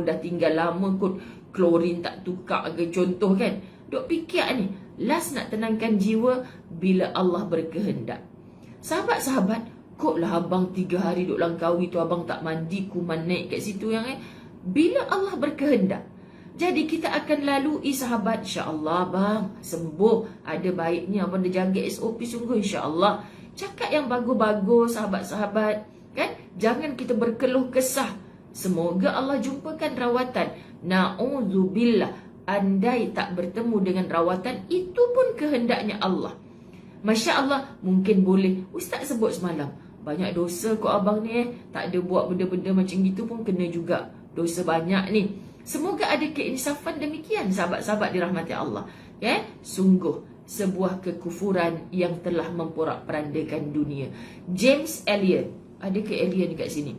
dah tinggal lama, kot klorin tak tukar ke, contoh kan. Dok fikir ni, last nak tenangkan jiwa bila Allah berkehendak. Sahabat-sahabat, kok lah abang 3 hari duk Langkawi tu abang tak mandi, kuman naik kat situ yang bila Allah berkehendak. Jadi kita akan lalui sahabat, insya-Allah bang sembuh. Ada baiknya abang dah jaga SOP sungguh, insya-Allah. Cakap yang bagus-bagus sahabat-sahabat, kan? Jangan kita berkeluh kesah. Semoga Allah jumpakan rawatan. Na'udzubillah, andai tak bertemu dengan rawatan, itu pun kehendaknya Allah. Masya Allah, mungkin boleh. Ustaz sebut semalam, banyak dosa kok abang ni tak ada buat benda-benda macam gitu pun kena juga. Dosa banyak ni. Semoga ada keinsafan demikian sahabat-sahabat dirahmati Allah. Sungguh sebuah kekufuran yang telah memporak-perandakan dunia. James Elliot, ada ke alien dekat sini?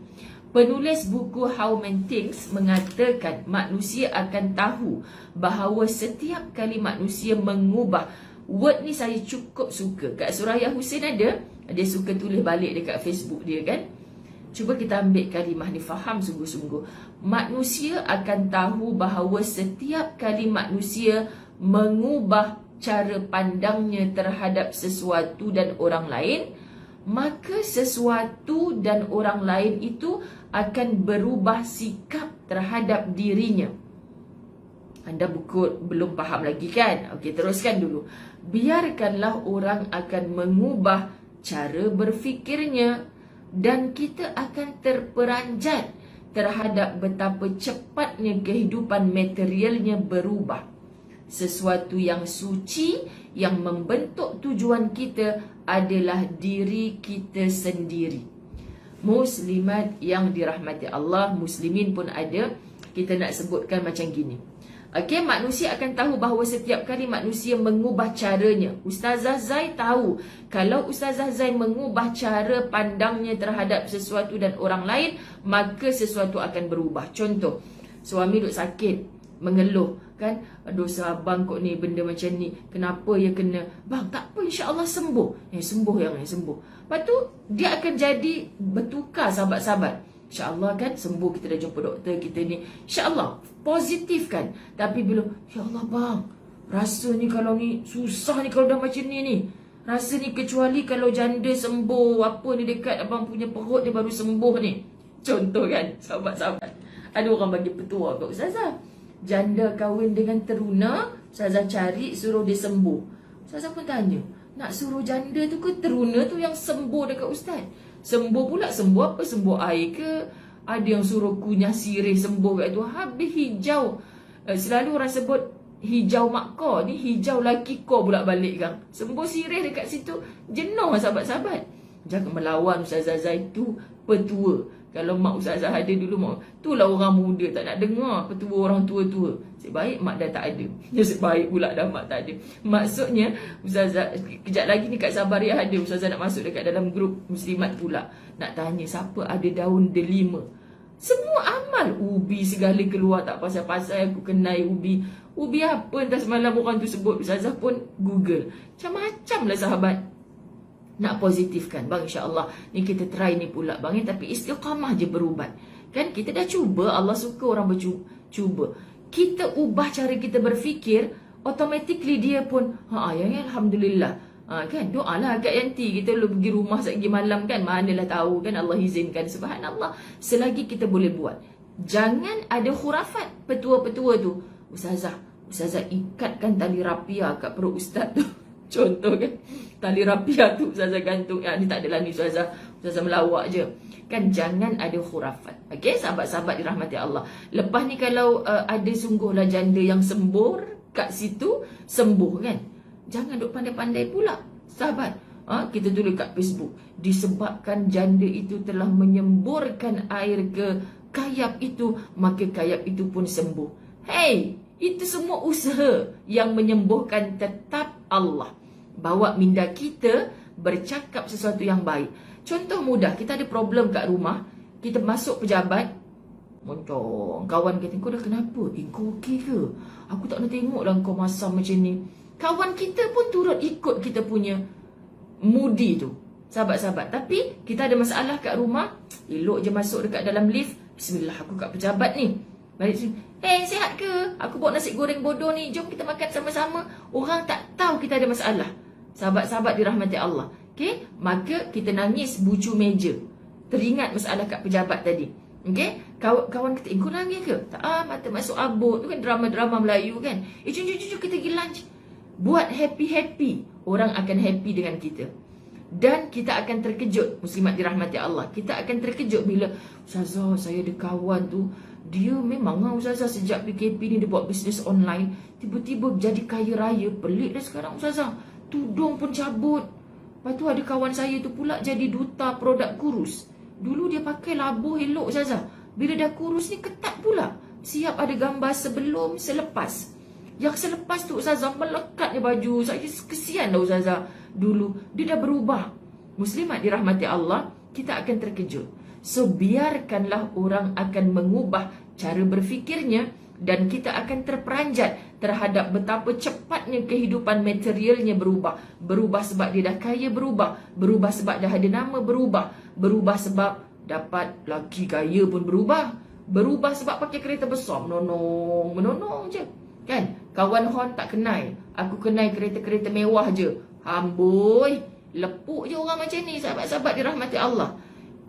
Penulis buku How Men Thinks mengatakan manusia akan tahu bahawa setiap kali manusia mengubah. Word ni saya cukup suka. Kak Suraya Hussein ada, dia suka tulis balik dekat Facebook dia, kan. Cuba kita ambil kalimah ni, faham sungguh-sungguh. Manusia akan tahu bahawa setiap kali manusia mengubah cara pandangnya terhadap sesuatu dan orang lain, maka sesuatu dan orang lain itu akan berubah sikap terhadap dirinya. Anda belum faham lagi kan? Okey, teruskan dulu. Biarkanlah orang akan mengubah cara berfikirnya, dan kita akan terperanjat terhadap betapa cepatnya kehidupan materialnya berubah. Sesuatu yang suci yang membentuk tujuan kita adalah diri kita sendiri. Muslimat yang dirahmati Allah, muslimin pun ada. Kita nak sebutkan macam gini. Okey, manusia akan tahu bahawa setiap kali manusia mengubah caranya. Ustazah Zai tahu, kalau Ustazah Zai mengubah cara pandangnya terhadap sesuatu dan orang lain, maka sesuatu akan berubah. Contoh, suami duk sakit, mengeluh, kan? Dosa abang kok ni, benda macam ni, kenapa ya kena? Bang, tak apa, insya-Allah sembuh. Sembuh yang sembuh. Lepas tu, dia akan jadi bertukar sahabat-sahabat. InsyaAllah kan sembuh, kita dah jumpa doktor kita ni, InsyaAllah positif kan. Tapi bila, ya Allah bang, rasa ni kalau ni susah ni kalau dah macam ni. Rasa ni kecuali kalau janda sembuh, apa ni dekat abang punya perut dia baru sembuh ni. Contoh kan sahabat-sahabat. Ada orang bagi petua kat Ustazah, janda kahwin dengan teruna, Ustazah cari suruh dia sembuh. Ustazah pun tanya, Nak suruh janda tu ke teruna tu yang sembuh dekat ustaz. Sembuh pula, sembuh apa? Sembuh air ke? Ada yang suruh kunyah sirih sembuh kat tu. Habis hijau. Selalu orang sebut hijau makko, ni hijau laki ko pula balik kan. Sembuh sirih dekat situ. Jenuh sahabat-sahabat. Jangan melawan Ustazah Zaitu petua. Kalau mak Ustazah ada dulu, mak itulah orang muda tak nak dengar petua orang tua-tua. Sebaik mak dah tak ada. Sebaik pula dah mak tak ada. Maksudnya Ustazah kejap lagi ni kat Sabariah ada, Ustazah nak masuk dekat dalam grup muslimat pula. Nak tanya siapa ada daun delima. Semua amal ubi segala keluar, tak pasal-pasal aku kenai ubi. Ubi apa entah semalam orang tu sebut, Ustazah pun Google. Macam-macam lah sahabat. Nak positifkan bang, insya-Allah ni kita try ni pula bang, tapi istiqamah je berubat. Kan kita dah cuba, Allah suka orang bercuba. Kita ubah cara kita berfikir, automatically dia pun ya alhamdulillah. Kan doalah agak yanti kita lu pergi rumah sagi malam kan, manalah tahu kan Allah izinkan, subhanallah. Selagi kita boleh buat, jangan ada khurafat petua-petua tu. Ustazah ikatkan tali rapia kat perut ustaz tu. Contoh kan, tali rapia tu Ustazah gantung. Ni tak adalah ni Ustazah melawak je. Kan jangan ada khurafat. Okey, sahabat-sahabat dirahmati Allah. Lepas ni kalau ada sungguhlah janda yang sembur kat situ, sembuh kan. Jangan duk pandai-pandai pula, sahabat. Kita tulis kat Facebook, disebabkan janda itu telah menyemburkan air ke kayap itu, maka kayap itu pun sembuh. Hey, itu semua usaha yang menyembuhkan tetap Allah. Bawa minda kita bercakap sesuatu yang baik. Contoh mudah, kita ada problem kat rumah, kita masuk pejabat, moncong, kawan kita, kau dah kenapa? Kau okey ke? Aku tak nak tengok lah kau masam macam ni. Kawan kita pun turut ikut kita punya moody tu, sahabat-sahabat. Tapi kita ada masalah kat rumah, elok je masuk dekat dalam lift, bismillah aku kat pejabat ni. Balik sini, sihat ke? Aku bawa nasi goreng bodoh ni, jom kita makan sama-sama. Orang tak tahu kita ada masalah. Sahabat-sahabat dirahmati Allah. Okay? Maka kita nangis bucu meja. Teringat masalah kat pejabat tadi. Okay? Kawan kita, kau nangis ke? Tak, mata masuk abut. Tu kan drama-drama Melayu kan. Jom kita pergi lunch. Buat happy-happy. Orang akan happy dengan kita. Dan kita akan terkejut, muslimat dirahmati Allah. Kita akan terkejut bila, Ustazah, saya ada kawan tu, dia memang Ustazah sejak PKP ni dia buat bisnes online, tiba-tiba jadi kaya raya. Pelik dah sekarang Ustazah, tudung pun cabut. Lepas tu ada kawan saya tu pula jadi duta produk kurus. Dulu dia pakai labuh elok Ustazah, bila dah kurus ni ketat pula. Siap ada gambar sebelum, selepas. Yang selepas tu Ustazah melekatnya baju. Saya kesian dah Ustazah. Dulu dia dah berubah. Muslimat dirahmati Allah, kita akan terkejut. So biarkanlah orang akan mengubah cara berfikirnya, dan kita akan terperanjat terhadap betapa cepatnya kehidupan materialnya berubah. Berubah sebab dia dah kaya, berubah sebab dah ada nama, berubah sebab dapat laki kaya pun berubah sebab pakai kereta besar, menonong je. Kan? Kawan hon tak kenal, aku kenal kereta-kereta mewah je. Amboi, lepuk je orang macam ni, sahabat-sahabat dirahmati Allah.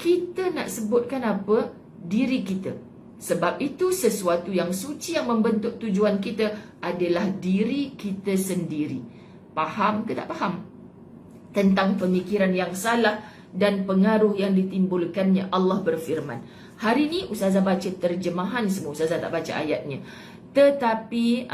Kita nak sebutkan apa? Diri kita. Sebab itu sesuatu yang suci yang membentuk tujuan kita adalah diri kita sendiri. Faham ke tak faham? Tentang pemikiran yang salah dan pengaruh yang ditimbulkannya. Allah berfirman. Hari ni Ustazah baca terjemahan semua, Ustazah tak baca ayatnya. Tetapi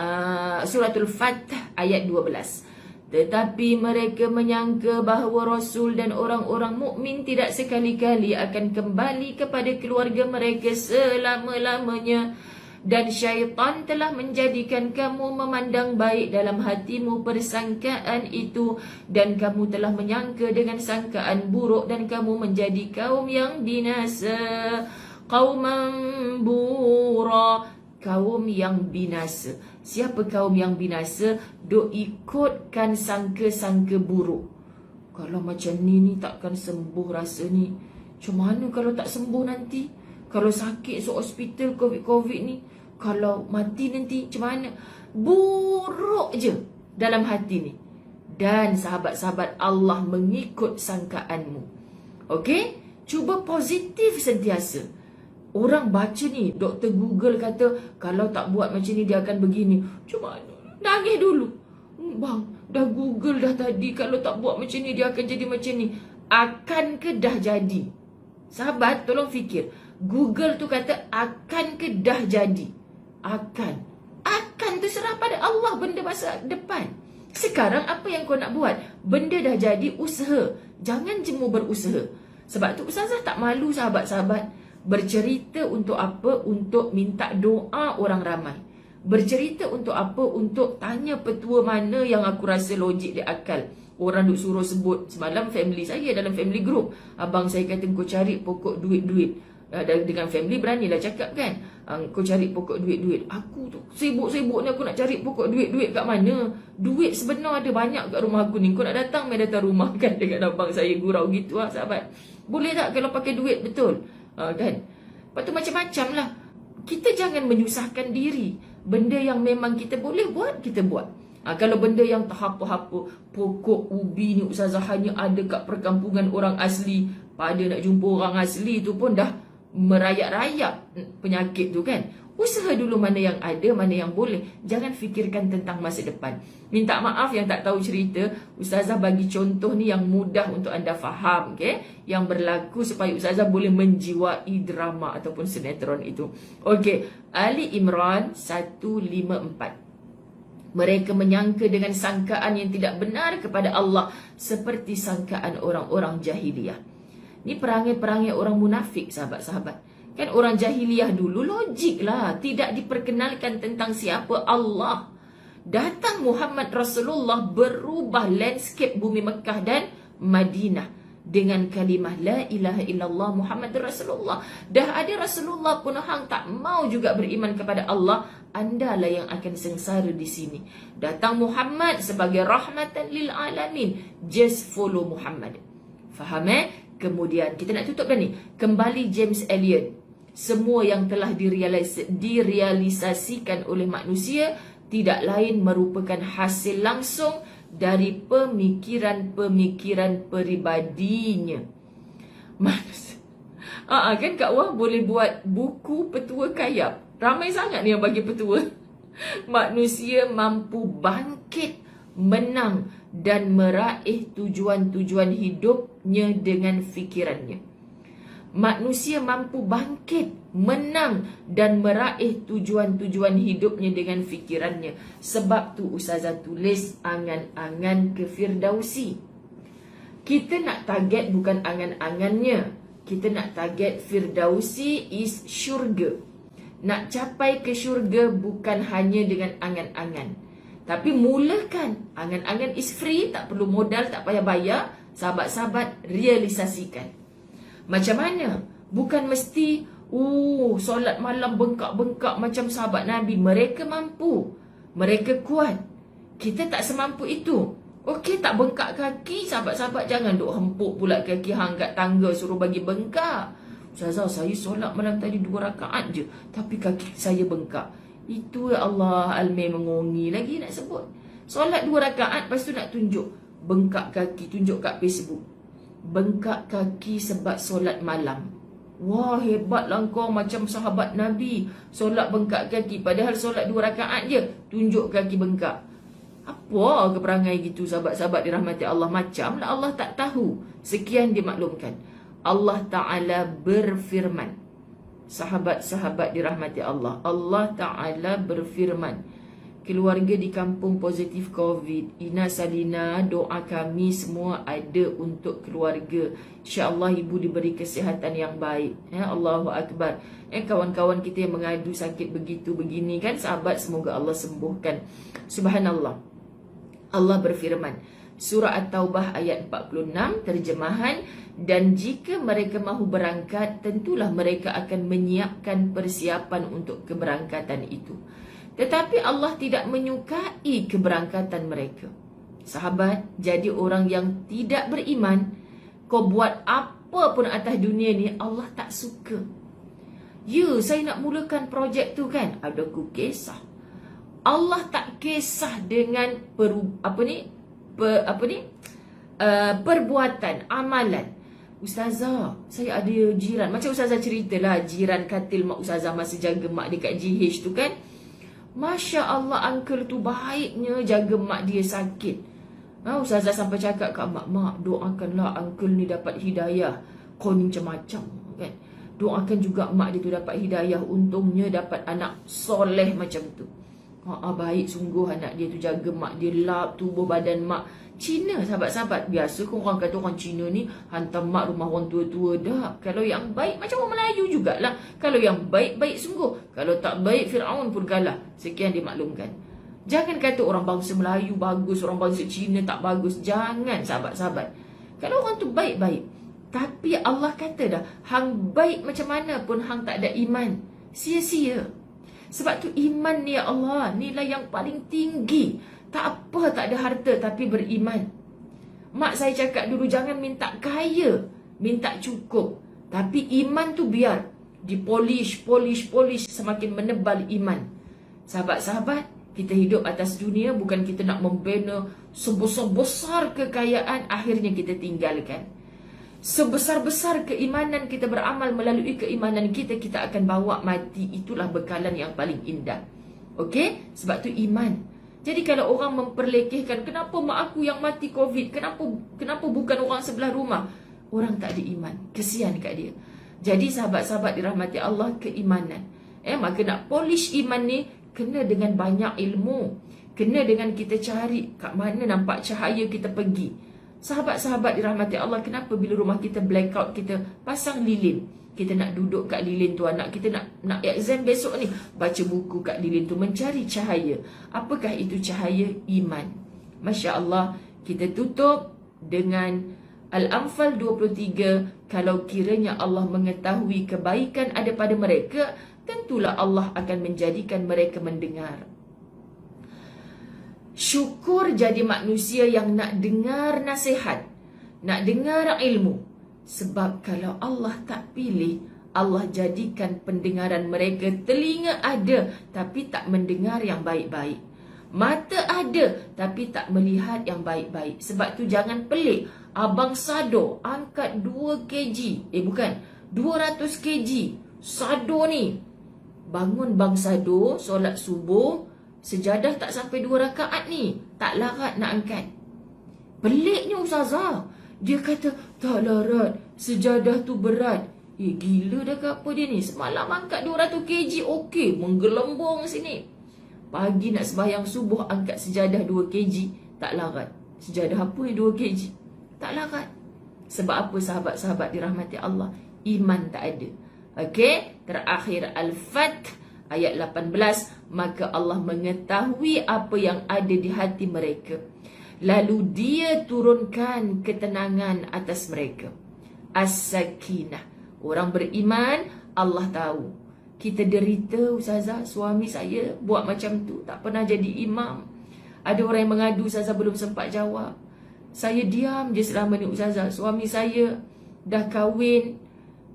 suratul Fath ayat 12. Tetapi mereka menyangka bahawa Rasul dan orang-orang mukmin tidak sekali-kali akan kembali kepada keluarga mereka selama-lamanya. Dan syaitan telah menjadikan kamu memandang baik dalam hatimu persangkaan itu. Dan kamu telah menyangka dengan sangkaan buruk, dan kamu menjadi kaum yang binasa. Qauman bura, kaum yang binasa. Siapa kaum yang binasa? Duk ikutkan sangka-sangka buruk. Kalau macam ni takkan sembuh rasa ni. Macam mana kalau tak sembuh nanti? Kalau sakit so hospital COVID ni, kalau mati nanti macam mana? Buruk je dalam hati ni. Dan sahabat-sahabat Allah mengikut sangkaanmu. Okey? Cuba positif sentiasa. Orang baca ni, Dr. Google kata kalau tak buat macam ni dia akan begini. Cuma nangis dulu. Bang, dah Google dah tadi, kalau tak buat macam ni dia akan jadi macam ni. Akan ke dah jadi? Sahabat, tolong fikir. Google tu kata akan ke dah jadi? Akan. Akan tu serah pada Allah, benda masa depan. Sekarang apa yang kau nak buat? Benda dah jadi, usaha. Jangan jemu berusaha. Sebab tu Ustazah tak malu sahabat-sahabat bercerita untuk apa? Untuk minta doa orang ramai. Bercerita untuk apa? Untuk tanya petua mana yang aku rasa logik di akal. Orang duk suruh sebut. Semalam family saya dalam family group, abang saya kata kau cari pokok duit-duit. Dengan family beranilah cakap kan, kau cari pokok duit-duit. Aku tu sibuk-sibuk ni aku nak cari pokok duit-duit kat mana? Duit sebenar ada banyak kat rumah aku ni. Kau nak datang, main datang rumah kan, dengan abang saya gurau gitu lah sahabat. Boleh tak kalau pakai duit betul? Kan? Lepas tu macam-macam lah. Kita jangan menyusahkan diri. Benda yang memang kita boleh buat, kita buat. Kalau benda yang tak apa-apa, pokok ubi ni Ustazah hanya ada kat perkampungan orang asli. Pada nak jumpa orang asli tu pun dah merayak-rayak penyakit tu kan. Usaha dulu mana yang ada, mana yang boleh. Jangan fikirkan tentang masa depan. Minta maaf yang tak tahu cerita. Ustazah bagi contoh ni yang mudah untuk anda faham, okay? Yang berlaku supaya Ustazah boleh menjiwai drama ataupun sinetron itu. Okey, Ali Imran 154. Mereka menyangka dengan sangkaan yang tidak benar kepada Allah seperti sangkaan orang-orang jahiliyah. Ni perangai-perangai orang munafik, sahabat-sahabat. Kan orang jahiliyah dulu logik lah, tidak diperkenalkan tentang siapa Allah. Datang Muhammad Rasulullah, berubah landscape bumi Mekah dan Madinah dengan kalimah la ilaha illallah Muhammad Rasulullah. Dah ada Rasulullah pun hang tak mau juga beriman kepada Allah, anda lah yang akan sengsara di sini. Datang Muhammad sebagai rahmatan lil alamin, just follow Muhammad. Faham Kemudian kita nak tutup dah ni. Kembali James Elliot. Semua yang telah direalisasikan oleh manusia tidak lain merupakan hasil langsung dari pemikiran-pemikiran peribadinya. Manusia. Kan Kak Wah boleh buat buku petua kayap. Ramai sangat ni yang bagi petua. Manusia mampu bangkit, menang dan meraih tujuan-tujuan hidupnya dengan fikirannya. Manusia mampu bangkit, menang dan meraih tujuan-tujuan hidupnya dengan fikirannya. Sebab tu Ustazah tulis angan-angan ke Firdausi. Kita nak target bukan angan-angannya. Kita nak target Firdausi is syurga. Nak capai ke syurga bukan hanya dengan angan-angan. Tapi mulakan. Angan-angan is free, tak perlu modal, tak payah bayar. Sahabat-sahabat, realisasikan. Macam mana? Bukan mesti solat malam bengkak-bengkak macam sahabat Nabi. Mereka mampu. Mereka kuat. Kita tak semampu itu. Okey, tak bengkak kaki. Sahabat-sahabat jangan duk hempuk pula kaki hang kat tangga suruh bagi bengkak. Ustazah, saya solat malam tadi 2 rakaat je, tapi kaki saya bengkak. Itu Allah Al-Mai mengongi lagi nak sebut. Solat 2 rakaat, lepas tu nak tunjuk bengkak kaki, tunjuk kat Facebook. Bengkak kaki sebab solat malam. Wah, hebatlah kau macam sahabat Nabi. Solat bengkak kaki, padahal solat 2 rakaat je, tunjuk kaki bengkak. Apa keperangai gitu sahabat-sahabat dirahmati Allah? Macam lah Allah tak tahu. Sekian dimaklumkan. Allah Ta'ala berfirman. Sahabat-sahabat dirahmati Allah, Allah Ta'ala berfirman, keluarga di kampung positif COVID, Ina Salina, doa kami semua ada untuk keluarga. InsyaAllah ibu diberi kesihatan yang baik. Allahu Akbar. Kawan-kawan kita yang mengadu sakit begitu begini kan, sahabat, semoga Allah sembuhkan. Subhanallah. Allah berfirman, Surah At-Taubah ayat 46, terjemahan, dan jika mereka mahu berangkat, tentulah mereka akan menyiapkan persiapan untuk keberangkatan itu. Tetapi Allah tidak menyukai keberangkatan mereka. Sahabat, jadi orang yang tidak beriman, kau buat apa pun atas dunia ni, Allah tak suka. Ya, saya nak mulakan projek tu kan, ada ku kisah. Allah tak kisah dengan perbuatan, amalan. Ustazah, saya ada jiran, macam Ustazah ceritalah, jiran katil mak Ustazah masa jaga mak dekat GH tu kan. Masya Allah, uncle tu baiknya jaga mak dia sakit. Ustazah sampai cakap kat mak, doakanlah uncle ni dapat hidayah. Kau ni macam-macam kan. Doakan juga mak dia tu dapat hidayah. Untungnya dapat anak soleh macam tu. Baik sungguh anak dia tu, jaga mak dia, lap tubuh badan mak. Cina, sahabat-sahabat, biasa kau orang kata orang Cina ni hantar mak rumah orang tua-tua dah. Kalau yang baik macam orang Melayu jugalah. Kalau yang baik-baik sungguh. Kalau tak baik, Fir'aun pun kalah. Sekian dimaklumkan. Jangan kata orang bangsa Melayu bagus, orang bangsa Cina tak bagus. Jangan, sahabat-sahabat. Kalau orang tu baik-baik, tapi Allah kata dah, hang baik macam mana pun hang tak ada iman, sia-sia. Sebab tu iman ni, ya Allah, nilai yang paling tinggi. Tak apa tak ada harta tapi beriman. Mak saya cakap dulu, jangan minta kaya, minta cukup. Tapi iman tu biar dipolish, semakin menebal iman. Sahabat-sahabat, kita hidup atas dunia bukan kita nak membina sebesar-besar kekayaan, akhirnya kita tinggalkan. Sebesar-besar keimanan kita beramal, melalui keimanan kita, kita akan bawa mati. Itulah bekalan yang paling indah. Okey? Sebab tu iman. Jadi kalau orang memperlekehkan, kenapa mak aku yang mati COVID? Kenapa bukan orang sebelah rumah? Orang tak ada iman. Kesian kat dia. Jadi sahabat-sahabat dirahmati Allah, keimanan. Maka nak polish iman ni, kena dengan banyak ilmu. Kena dengan kita cari kat mana nampak cahaya, kita pergi. Sahabat-sahabat dirahmati Allah, kenapa bila rumah kita blackout, kita pasang lilin? Kita nak duduk kat lilin tu, anak kita nak exam besok ni, baca buku kat lilin tu, mencari cahaya. Apakah itu cahaya? Iman. Masya Allah. Kita tutup dengan Al-Anfal 23. Kalau kiranya Allah mengetahui kebaikan ada pada mereka, tentulah Allah akan menjadikan mereka mendengar. Syukur jadi manusia yang nak dengar nasihat, nak dengar ilmu. Sebab kalau Allah tak pilih, Allah jadikan pendengaran mereka, telinga ada tapi tak mendengar yang baik-baik, mata ada tapi tak melihat yang baik-baik. Sebab tu jangan pelik, Abang Sado angkat 2 kg, 200 kg Sado ni. Bangun Bang Sado, solat subuh, sejadah tak sampai 2 rakaat ni, tak larat nak angkat. Peliknya Ustazah, dia kata, tak larat, sejadah tu berat. Gila dah ke apa dia ni? Semalam angkat 200 kg, okey, menggelembung sini. Pagi nak sembahyang subuh, angkat sejadah 2 kg, tak larat. Sejadah apa yang 2 kg? Tak larat. Sebab apa sahabat-sahabat dirahmati Allah? Iman tak ada. Okey, terakhir Al-Fath ayat 18. Maka Allah mengetahui apa yang ada di hati mereka, lalu dia turunkan ketenangan atas mereka. As-Sakinah. Orang beriman, Allah tahu. Kita derita, Ustazah, suami saya buat macam tu, tak pernah jadi imam. Ada orang yang mengadu, Ustazah belum sempat jawab. Saya diam je selama ni, Ustazah. Suami saya dah kahwin,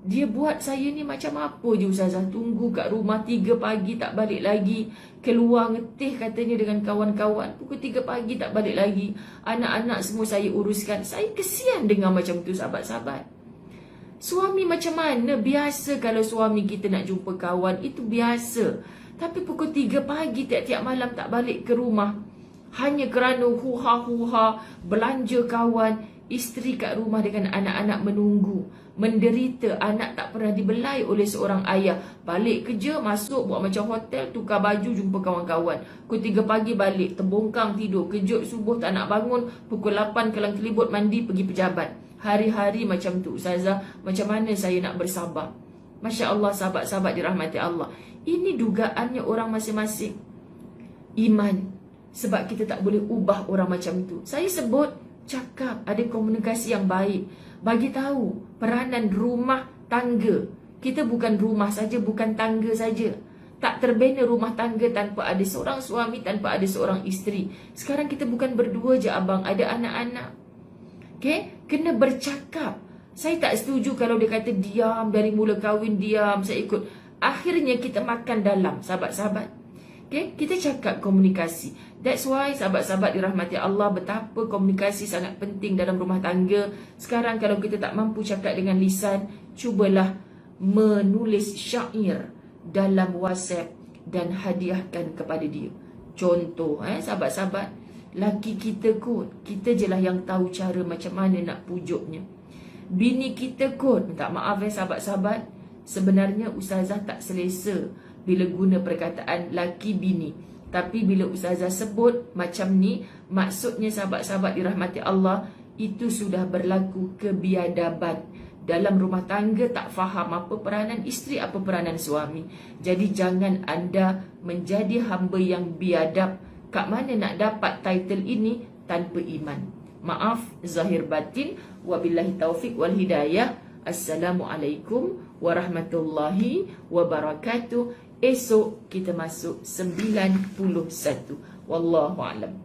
dia buat saya ni macam apa je, Ustazah. Tunggu kat rumah 3 pagi tak balik lagi. Keluar ngetih katanya dengan kawan-kawan. Pukul 3 pagi tak balik lagi. Anak-anak semua saya uruskan. Saya kesian dengar macam tu, sahabat-sahabat. Suami macam mana? Biasa kalau suami kita nak jumpa kawan, itu biasa. Tapi pukul 3 pagi tiap-tiap malam tak balik ke rumah, hanya kerana huha-huha, belanja kawan. Isteri kat rumah dengan anak-anak menunggu, menderita. Anak tak pernah dibelai oleh seorang ayah. Balik kerja, masuk, buat macam hotel, tukar baju, jumpa kawan-kawan. Pukul 3 pagi balik, terbongkang tidur. Kejut subuh tak nak bangun. Pukul 8 kelang kelibut mandi, pergi pejabat. Hari-hari macam tu, Ustazah. Macam mana saya nak bersabar? Masya Allah, sahabat-sahabat dirahmati Allah. Ini dugaannya orang masing-masing. Iman. Sebab kita tak boleh ubah orang macam tu. Saya sebut, cakap, ada komunikasi yang baik. Bagi tahu peranan rumah tangga. Kita bukan rumah saja, bukan tangga saja. Tak terbina rumah tangga tanpa ada seorang suami, tanpa ada seorang isteri. Sekarang kita bukan berdua je, abang, ada anak-anak. Okay? Kena bercakap. Saya tak setuju kalau dia kata diam, dari mula kahwin diam, saya ikut. Akhirnya kita makan dalam, sahabat-sahabat. Okay? Kita cakap, komunikasi. That's why sahabat-sahabat dirahmati Allah, betapa komunikasi sangat penting dalam rumah tangga. Sekarang kalau kita tak mampu cakap dengan lisan, cubalah menulis syair dalam WhatsApp dan hadiahkan kepada dia. Contoh, sahabat-sahabat, Laki kita kot, kita je lah yang tahu cara macam mana nak pujuknya. Bini kita kot, minta maaf sahabat-sahabat, sebenarnya ustazah tak selesa bila guna perkataan laki bini. Tapi bila ustazah sebut macam ni, maksudnya sahabat-sahabat dirahmati Allah, itu sudah berlaku kebiadaban. Dalam rumah tangga tak faham apa peranan isteri, apa peranan suami. Jadi jangan anda menjadi hamba yang biadab. Kat mana nak dapat title ini tanpa iman? Maaf zahir batin. Wabillahi taufik wal hidayah. Assalamualaikum warahmatullahi wabarakatuh. Esok kita masuk 91. Wallahu a'lam.